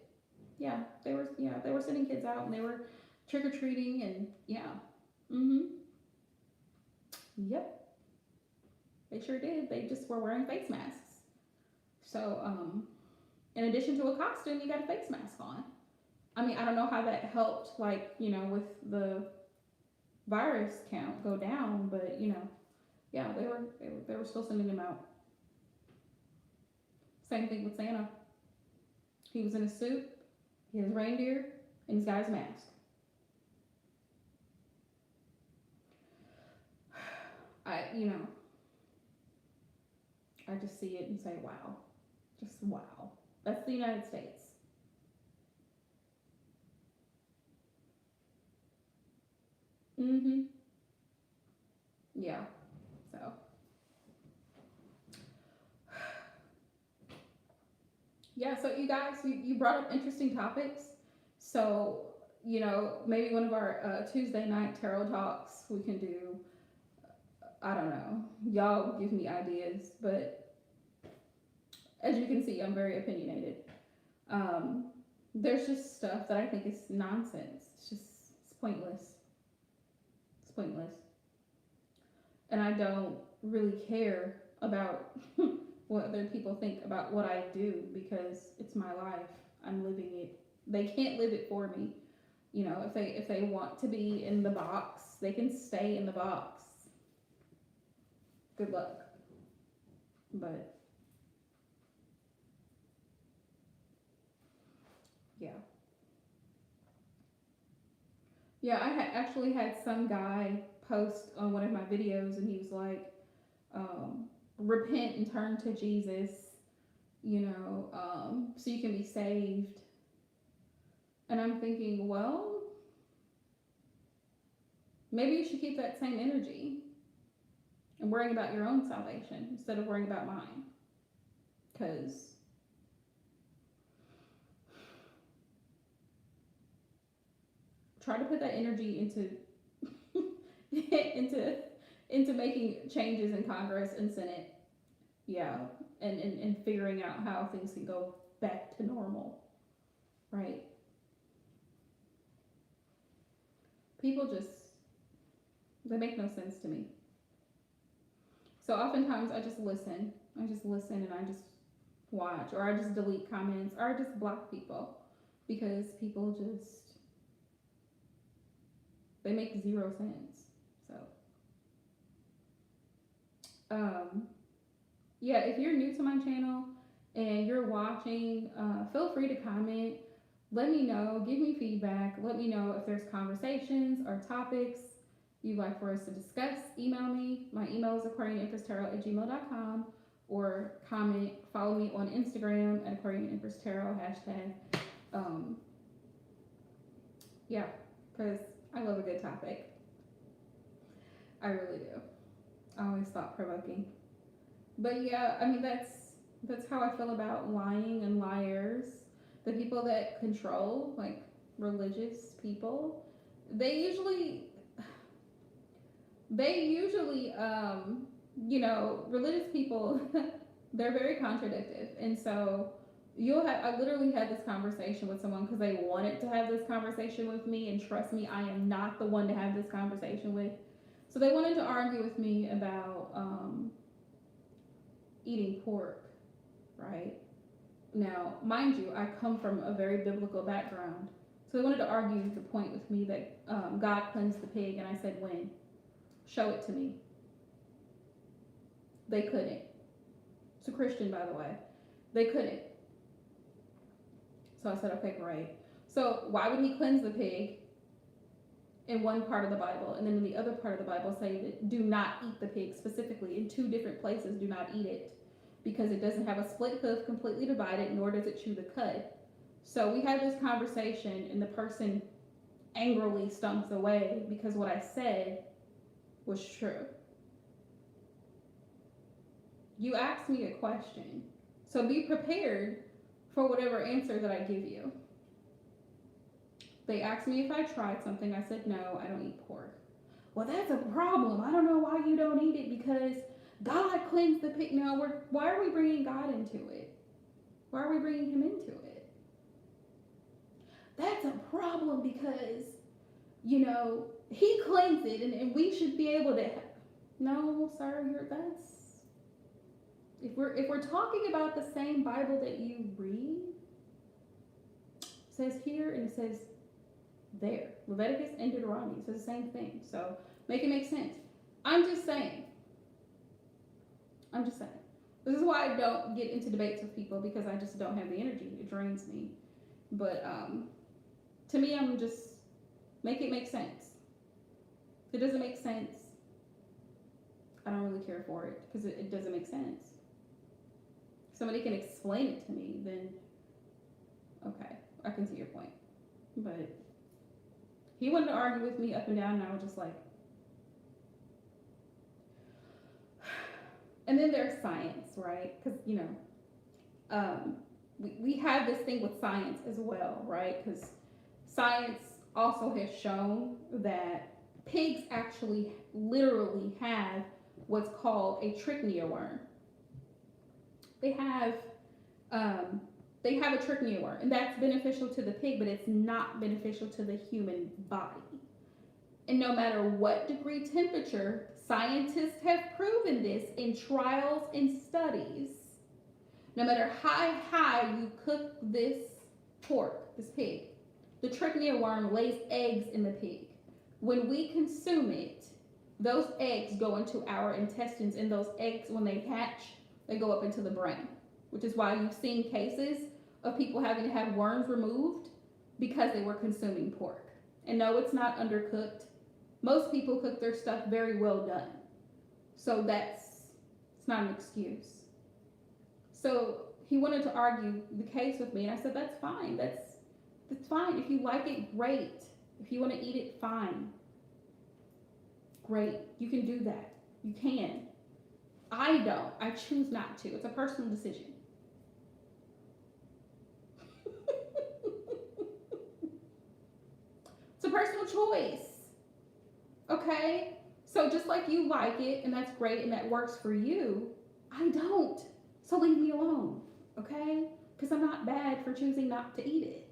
Yeah, they were sending kids out and they were trick or treating and yeah. Yep. They sure did. They just were wearing face masks. So, in addition to a costume, you got a face mask on. I mean, I don't know how that helped, like, you know, with the virus count go down, but you know, yeah, they were still sending them out. Same thing with Santa. He was in a suit, he has reindeer, and he's got his mask. I just see it and say, wow. Just wow. That's the United States. Mm-hmm. Yeah. So. Yeah, so you guys, you brought up interesting topics. So, maybe one of our Tuesday night tarot talks we can do. I don't know. Y'all give me ideas, but as you can see, I'm very opinionated. Um, there's just stuff that I think is nonsense. It's pointless. It's pointless. And I don't really care about what other people think about what I do because it's my life. I'm living it. They can't live it for me. If they want to be in the box, they can stay in the box. Good luck. But yeah. Yeah, I actually had some guy post on one of my videos and he was like, repent and turn to Jesus, so you can be saved. And I'm thinking, well, maybe you should keep that same energy and worrying about your own salvation instead of worrying about mine. Because try to put that energy into into making changes in Congress and Senate. Yeah, and figuring out how things can go back to normal, right? People just, they make no sense to me. So oftentimes I just listen. I just listen and I just watch, or I just delete comments, or I just block people because people just, they make zero sense. So, yeah, if you're new to my channel and you're watching, feel free to comment. Let me know, give me feedback. Let me know if there's conversations or topics you'd like for us to discuss. Email me. My email is aquarianempresstarot@gmail.com, or comment, follow me on Instagram at aquarianempresstarot hashtag. Yeah, because I love a good topic. I really do. I always thought provoking. But yeah, I mean that's how I feel about lying and liars. The people that control, like religious people, they usually religious people they're very contradictive. And so I literally had this conversation with someone because they wanted to have this conversation with me, and trust me, I am not the one to have this conversation with. So they wanted to argue with me about eating pork, right? Now, mind you, I come from a very biblical background. So they wanted to argue the point with me that God cleansed the pig, and I said, when? Show it to me. They couldn't. It's a Christian, by the way. They couldn't. So I said, okay, great. So why would he cleanse the pig in one part of the Bible, and then in the other part of the Bible say that do not eat the pig specifically? In two different places, do not eat it, because it doesn't have a split hoof completely divided, nor does it chew the cud. So we had this conversation, and the person angrily stumps away because what I said was true. You asked me a question, so be prepared for whatever answer that I give you. They asked me if I tried something. I said, no, I don't eat pork. Well, that's a problem. I don't know why you don't eat it, because God cleansed the pig. Now, why are we bringing God into it? Why are we bringing him into it? That's a problem because, he cleansed it, and we should be able to. No, sir, if we're talking about the same Bible that you read, it says here and it says there. Leviticus and Deuteronomy says the same thing. So make it make sense. I'm just saying. This is why I don't get into debates with people, because I just don't have the energy. It drains me. But to me, I'm just make it make sense. If it doesn't make sense, I don't really care for it because it doesn't make sense. If somebody can explain it to me, then okay, I can see your point. But he wanted to argue with me up and down, and I was just like. And then there's science, right? Because, we have this thing with science as well, right? Because science also has shown that pigs actually literally have what's called a trichina worm. They have a trichina worm, and that's beneficial to the pig, but it's not beneficial to the human body. And no matter what degree temperature, scientists have proven this in trials and studies. No matter how high you cook this pork, this pig, the trichina worm lays eggs in the pig. When we consume it, those eggs go into our intestines, and those eggs, when they hatch, they go up into the brain, which is why you've seen cases of people having to have worms removed because they were consuming pork. And no, it's not undercooked. Most people cook their stuff very well done. So it's not an excuse. So he wanted to argue the case with me, and I said, that's fine. That's fine. If you like it, great. If you want to eat it, fine. Great. You can do that. You can. I don't. I choose not to. It's a personal decision. It's a personal choice. Okay? So just like you like it, and that's great, and that works for you, I don't. So leave me alone. Okay? Because I'm not bad for choosing not to eat it.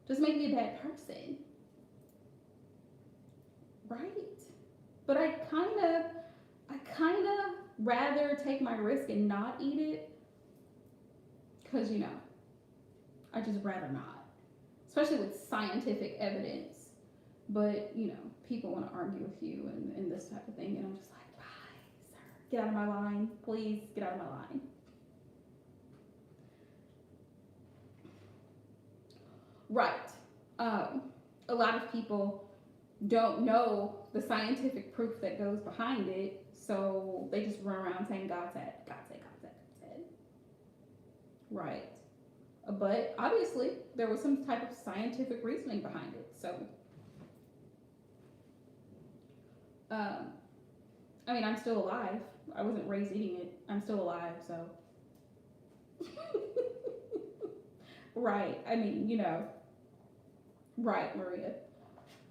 Just make me a bad person. Right? But I kind of rather take my risk and not eat it. Because, I just rather not. Especially with scientific evidence. But, people want to argue with you and this type of thing. And I'm just like, why, sir? Get out of my line. Please get out of my line. Right. A lot of people don't know the scientific proof that goes behind it. So they just run around saying God said, God said, God said, God said. Right. But obviously, there was some type of scientific reasoning behind it. So, I'm still alive. I wasn't raised eating it. I'm still alive, so. Right. Right, Maria.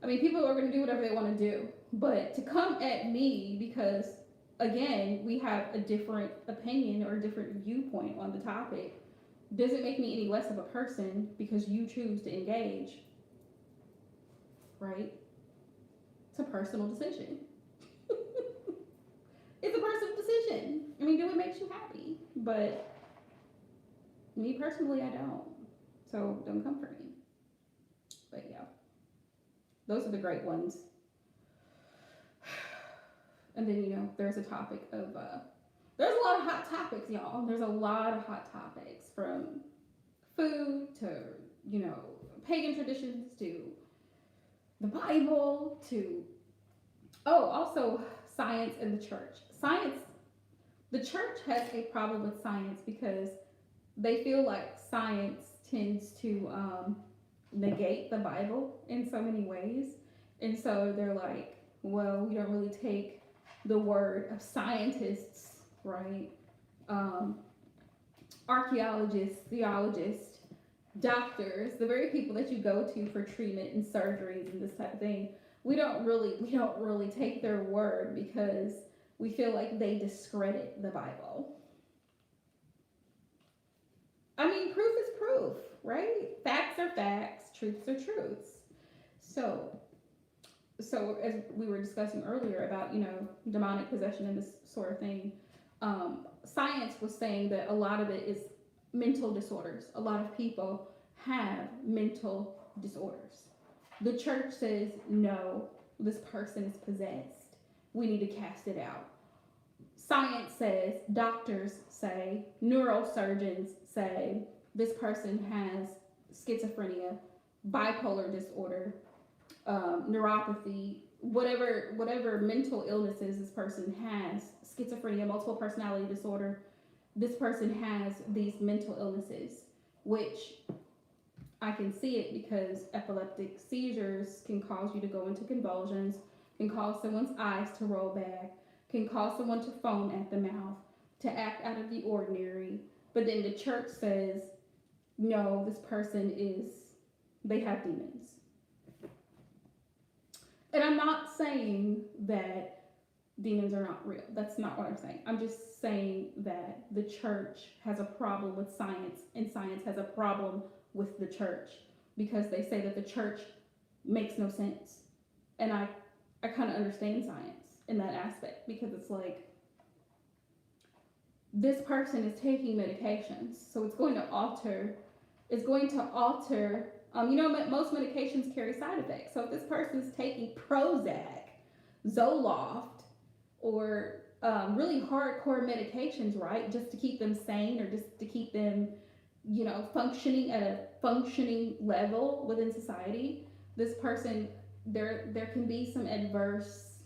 People are going to do whatever they want to do. But to come at me because, again, we have a different opinion or a different viewpoint on the topic doesn't make me any less of a person because you choose to engage. Right? It's a personal decision. It's a personal decision. Do what makes you happy. But me personally, I don't. So don't come for me. But yeah. Those are the great ones. And then, there's a topic of, there's a lot of hot topics, y'all. There's a lot of hot topics from food to, pagan traditions to the Bible to, also science and the church. The church has a problem with science because they feel like science tends to negate the Bible in so many ways. And so they're like, well, we don't really take the word of scientists, right? Archaeologists, theologists, doctors, the very people that you go to for treatment and surgeries and this type of thing. We don't really take their word because we feel like they discredit the Bible. Proof is proof, right? Facts are facts, truths are truths. So as we were discussing earlier about, demonic possession and this sort of thing, science was saying that a lot of it is mental disorders. A lot of people have mental disorders. The church says, no, this person is possessed. We need to cast it out. science says, doctors say, neurosurgeons say this person has schizophrenia, bipolar disorder, neuropathy, whatever mental illnesses this person has, schizophrenia, multiple personality disorder, this person has these mental illnesses, which I can see it because epileptic seizures can cause you to go into convulsions, can cause someone's eyes to roll back, can cause someone to foam at the mouth, to act out of the ordinary. But then the church says, no, this person they have demons. And I'm not saying that demons are not real. That's not what I'm saying. I'm just saying that the church has a problem with science, and science has a problem with the church because they say that the church makes no sense. And I kind of understand science in that aspect because it's like this person is taking medications, so it's going to alter. Most medications carry side effects. So if this person is taking Prozac, Zoloft, or really hardcore medications, right, just to keep them sane or just to keep them, functioning at a functioning level within society, this person, there can be some adverse,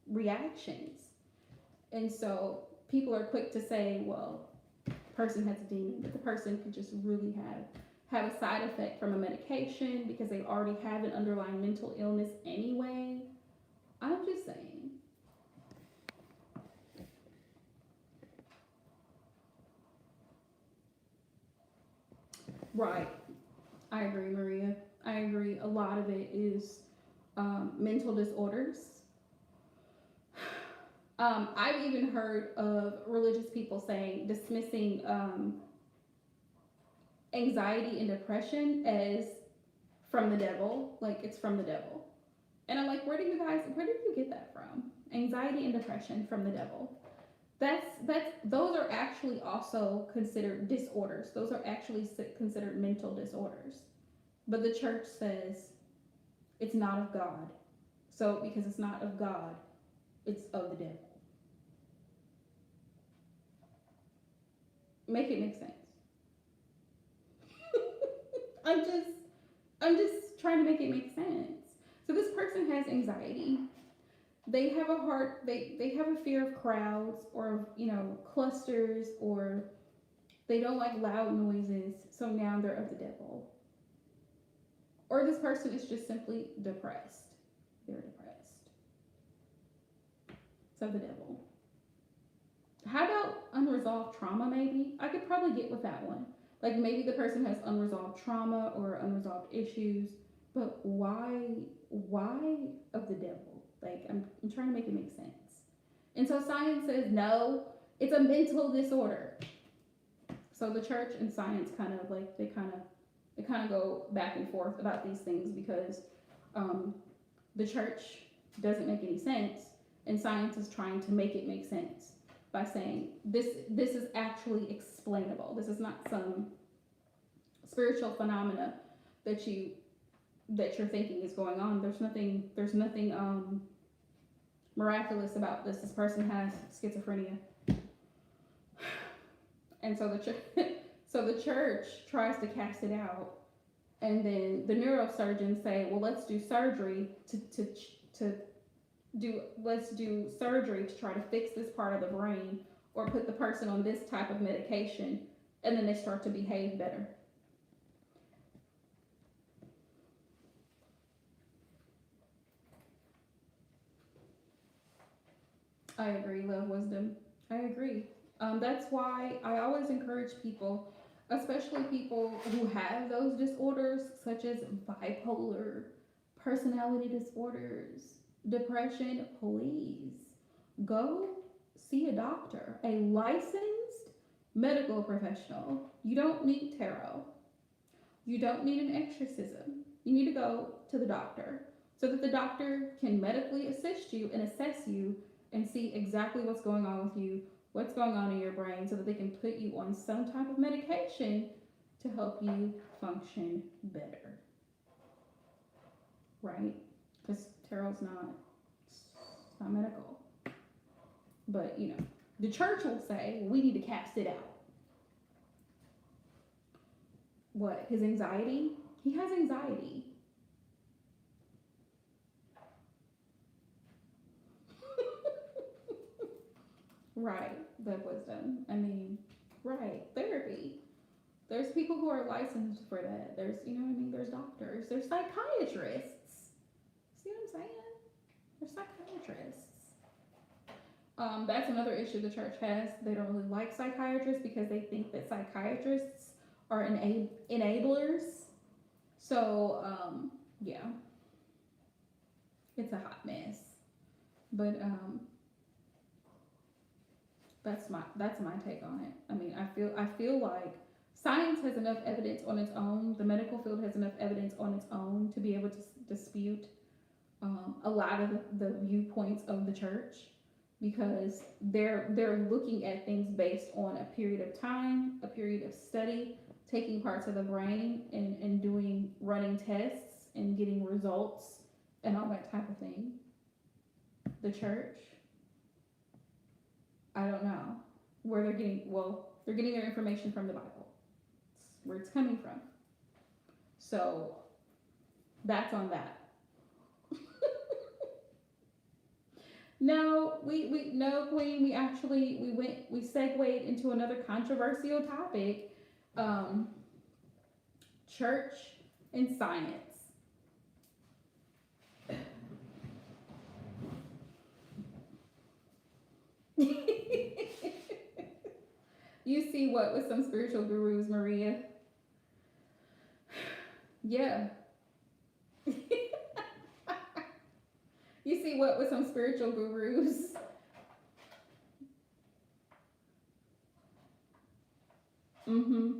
reactions. And so people are quick to say, well, person has a demon, but the person could just really have a side effect from a medication because they already have an underlying mental illness anyway. I'm just saying. Right. I agree, Maria. I agree. A lot of it is mental disorders. I've even heard of religious people dismissing anxiety and depression as from the devil, like it's from the devil. And I'm like, where did you get that from? Anxiety and depression from the devil. Those are actually also considered disorders. Those are actually considered mental disorders. But the church says it's not of God. So because it's not of God, it's of the devil. Make it make sense. I'm just trying to make it make sense. So this person has anxiety. They have they have a fear of crowds or clusters, or they don't like loud noises, so now they're of the devil. Or this person is just simply depressed. They're depressed. It's of the devil. How about unresolved trauma, maybe? I could probably get with that one. Like maybe the person has unresolved trauma or unresolved issues, but why of the devil? Like I'm trying to make it make sense. And so science says no, it's a mental disorder. So the church and science kind of like they kind of go back and forth about these things because the church doesn't make any sense, and science is trying to make it make sense by saying this is actually explainable. This is not some spiritual phenomena that you're thinking is going on. There's nothing miraculous about this. This person has schizophrenia. And so the church tries to cast it out, and then the neurosurgeons say, well, let's do surgery let's do surgery to try to fix this part of the brain or put the person on this type of medication, and then they start to behave better. I agree, love wisdom. I agree. That's why I always encourage people, especially people who have those disorders, such as bipolar, personality disorders, depression, please go see a doctor, a licensed medical professional. You don't need tarot. You don't need an exorcism. You need to go to the doctor so that the doctor can medically assist you and assess you and see exactly what's going on with you, what's going on in your brain, so that they can put you on some type of medication to help you function better. Right? Because tarot's not medical. But the church will say, well, we need to cast it out. What? His anxiety? He has anxiety. Right. The wisdom. I mean, right. Therapy. There's people who are licensed for that. There's, there's doctors. There's psychiatrists. See what I'm saying? There's psychiatrists. That's another issue the church has. They don't really like psychiatrists because they think that psychiatrists are enablers. So, yeah, it's a hot mess. But that's my take on it. I mean, I feel like science has enough evidence on its own. The medical field has enough evidence on its own to be able to dispute a lot of the viewpoints of the church, because they're looking at things based on a period of time, a period of study, taking parts of the brain and running tests and getting results and all that type of thing. The church, I don't know where they're getting. Well, they're getting their information from the Bible. It's where it's coming from. So that's on that. No, no, Queen. We segued into another controversial topic. Church and science. You see what with some spiritual gurus, Maria? Yeah. You see what with some spiritual gurus? Mm-hmm.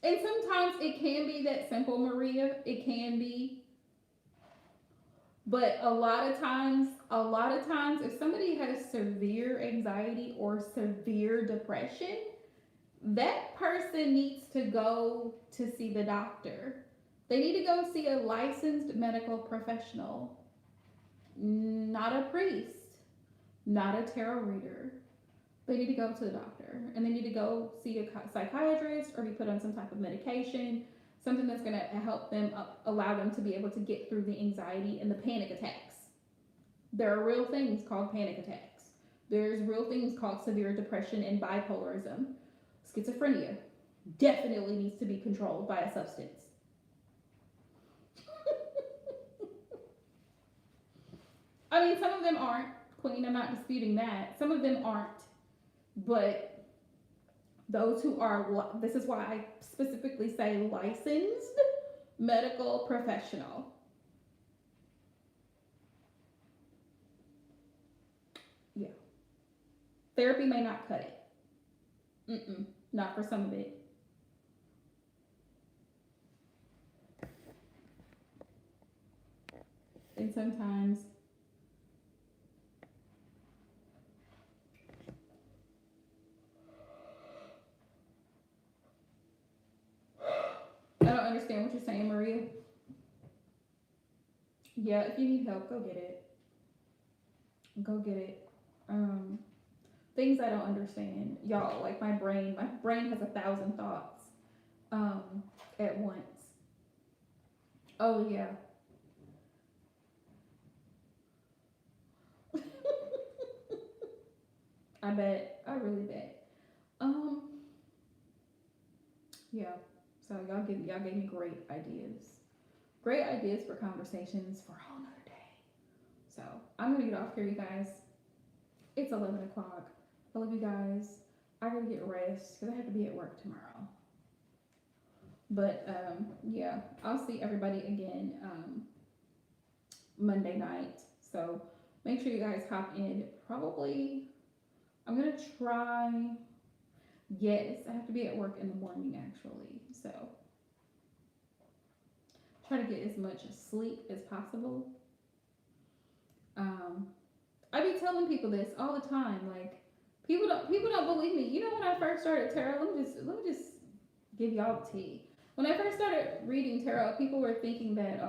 And sometimes it can be that simple, Maria. It can be. But a lot of times, if somebody has severe anxiety or severe depression, that person needs to go to see the doctor. They need to go see a licensed medical professional, not a priest, not a tarot reader. They need to go to the doctor, and they need to go see a psychiatrist or be put on some type of medication, something that's going to help them allow them to be able to get through the anxiety and the panic attacks. There are real things called panic attacks. There's real things called severe depression and bipolarism. Schizophrenia definitely needs to be controlled by a substance. I mean, some of them aren't, Queen. I'm not disputing that. Some of them aren't. But those who are, this is why I specifically say licensed medical professional. Yeah. Therapy may not cut it. Not for some of it. And sometimes I don't understand what you're saying, Maria. Yeah, if you need help, go get it. Go get it. Things I don't understand, y'all. Like my brain has 1,000 thoughts at once. Oh yeah. I bet. I really bet. Um, yeah. So y'all gave me great ideas. Great ideas for conversations for a whole nother day. So I'm gonna get off here, you guys. It's 11 o'clock. I love you guys. I gotta get rest because I have to be at work tomorrow. But yeah, I'll see everybody again Monday night. So make sure you guys hop in. Probably I'm gonna try. Yes, I have to be at work in the morning actually. So try to get as much sleep as possible. Um, I be telling people this all the time. Like people don't believe me. You know, when I first started tarot, let me just give y'all the tea. When I first started reading tarot, people were thinking that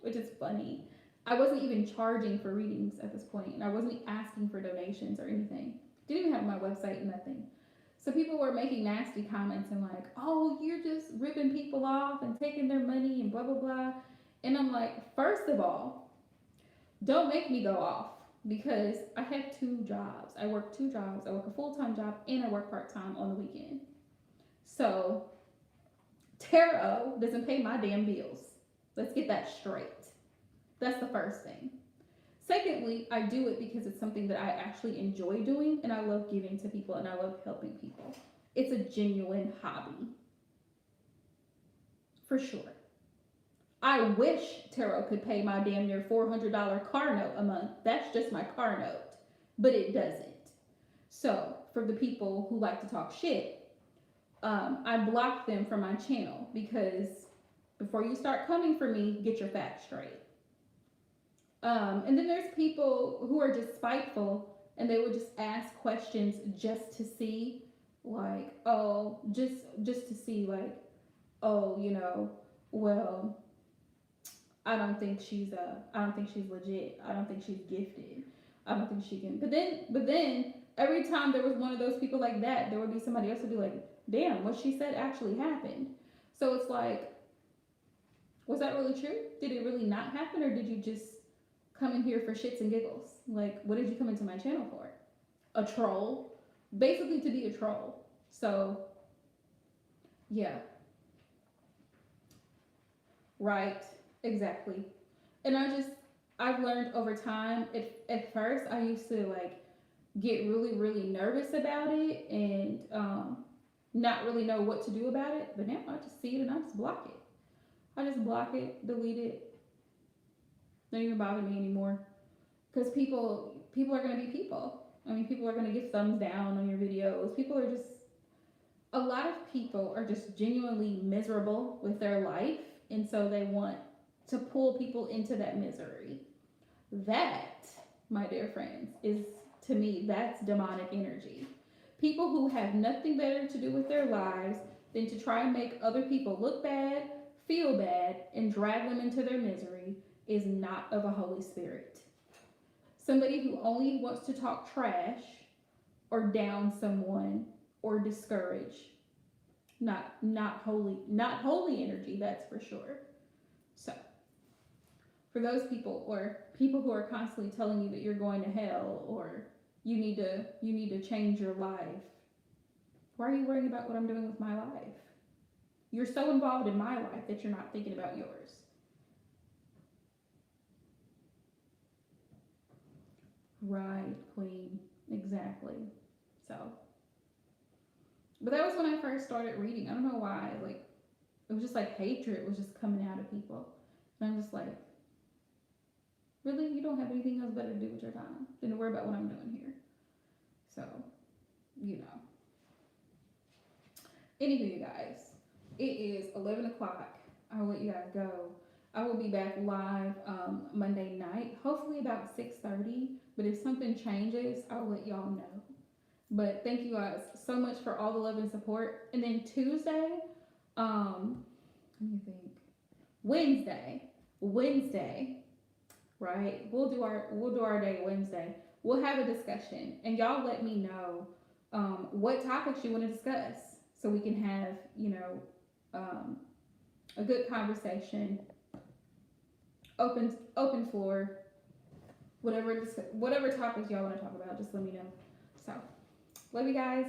which is funny. I wasn't even charging for readings at this point, and I wasn't asking for donations or anything. Didn't even have my website, nothing. So people were making nasty comments and like, oh, you're just ripping people off and taking their money and blah blah blah. And I'm like, first of all, don't make me go off because I have two jobs. I work two jobs. I work a full-time job and I work part-time on the weekend. So Tarot doesn't pay my damn bills. Let's get that straight. That's the first thing. Secondly, I do it because it's something that I actually enjoy doing and I love giving to people and I love helping people. It's a genuine hobby. For sure. I wish Tarot could pay my damn near $400 car note a month. That's just my car note. But it doesn't. So, for the people who like to talk shit, I block them from my channel because before you start coming for me, get your facts straight. And then there's people who are just spiteful and they would just ask questions just to see, like, oh, just to see, like, oh, you know, well, I don't think she's legit. I don't think she's gifted. I don't think she can. But then every time there was one of those people like that, there would be somebody else who would be like, damn, what she said actually happened. So it's like, was that really true? Did it really not happen, or did you just come in here for shits and giggles? Like, what did you come into my channel for? A troll? Basically to be a troll. So, yeah. Right. Exactly. And I've learned over time, at first I used to like get really, really nervous about it and not really know what to do about it. But now I just see it and I just block it. I just block it, delete it. Don't even bother me anymore. Because people are gonna be people. I mean, people are gonna give thumbs down on your videos. People are just, a lot of people are just genuinely miserable with their life, and so they want to pull people into that misery. That, my dear friends, is, to me, that's demonic energy. People who have nothing better to do with their lives than to try and make other people look bad, feel bad, and drag them into their misery is not of a Holy Spirit. Somebody who only wants to talk trash or down someone or discourage, not holy energy, that's for sure. So, for those people, or people who are constantly telling you that you're going to hell or you need to change your life, why are you worrying about what I'm doing with my life? You're so involved in my life that you're not thinking about yours. Right, queen. Exactly. So, but that was when I first started reading. I don't know why. Like, it was just like hatred was just coming out of people. And I'm just like, really? You don't have anything else better to do with your time than to worry about what I'm doing here. So, you know. Anywho, you guys, it is 11 o'clock. I'll let you guys go. I will be back live Monday night, hopefully about 6:30. But if something changes, I'll let y'all know. But thank you guys so much for all the love and support. And then Tuesday, let me think. Wednesday, right? We'll do our day Wednesday. We'll have a discussion, and y'all let me know what topics you want to discuss, so we can have a good conversation, open floor, whatever topics y'all want to talk about. Just let me know. So, love you guys.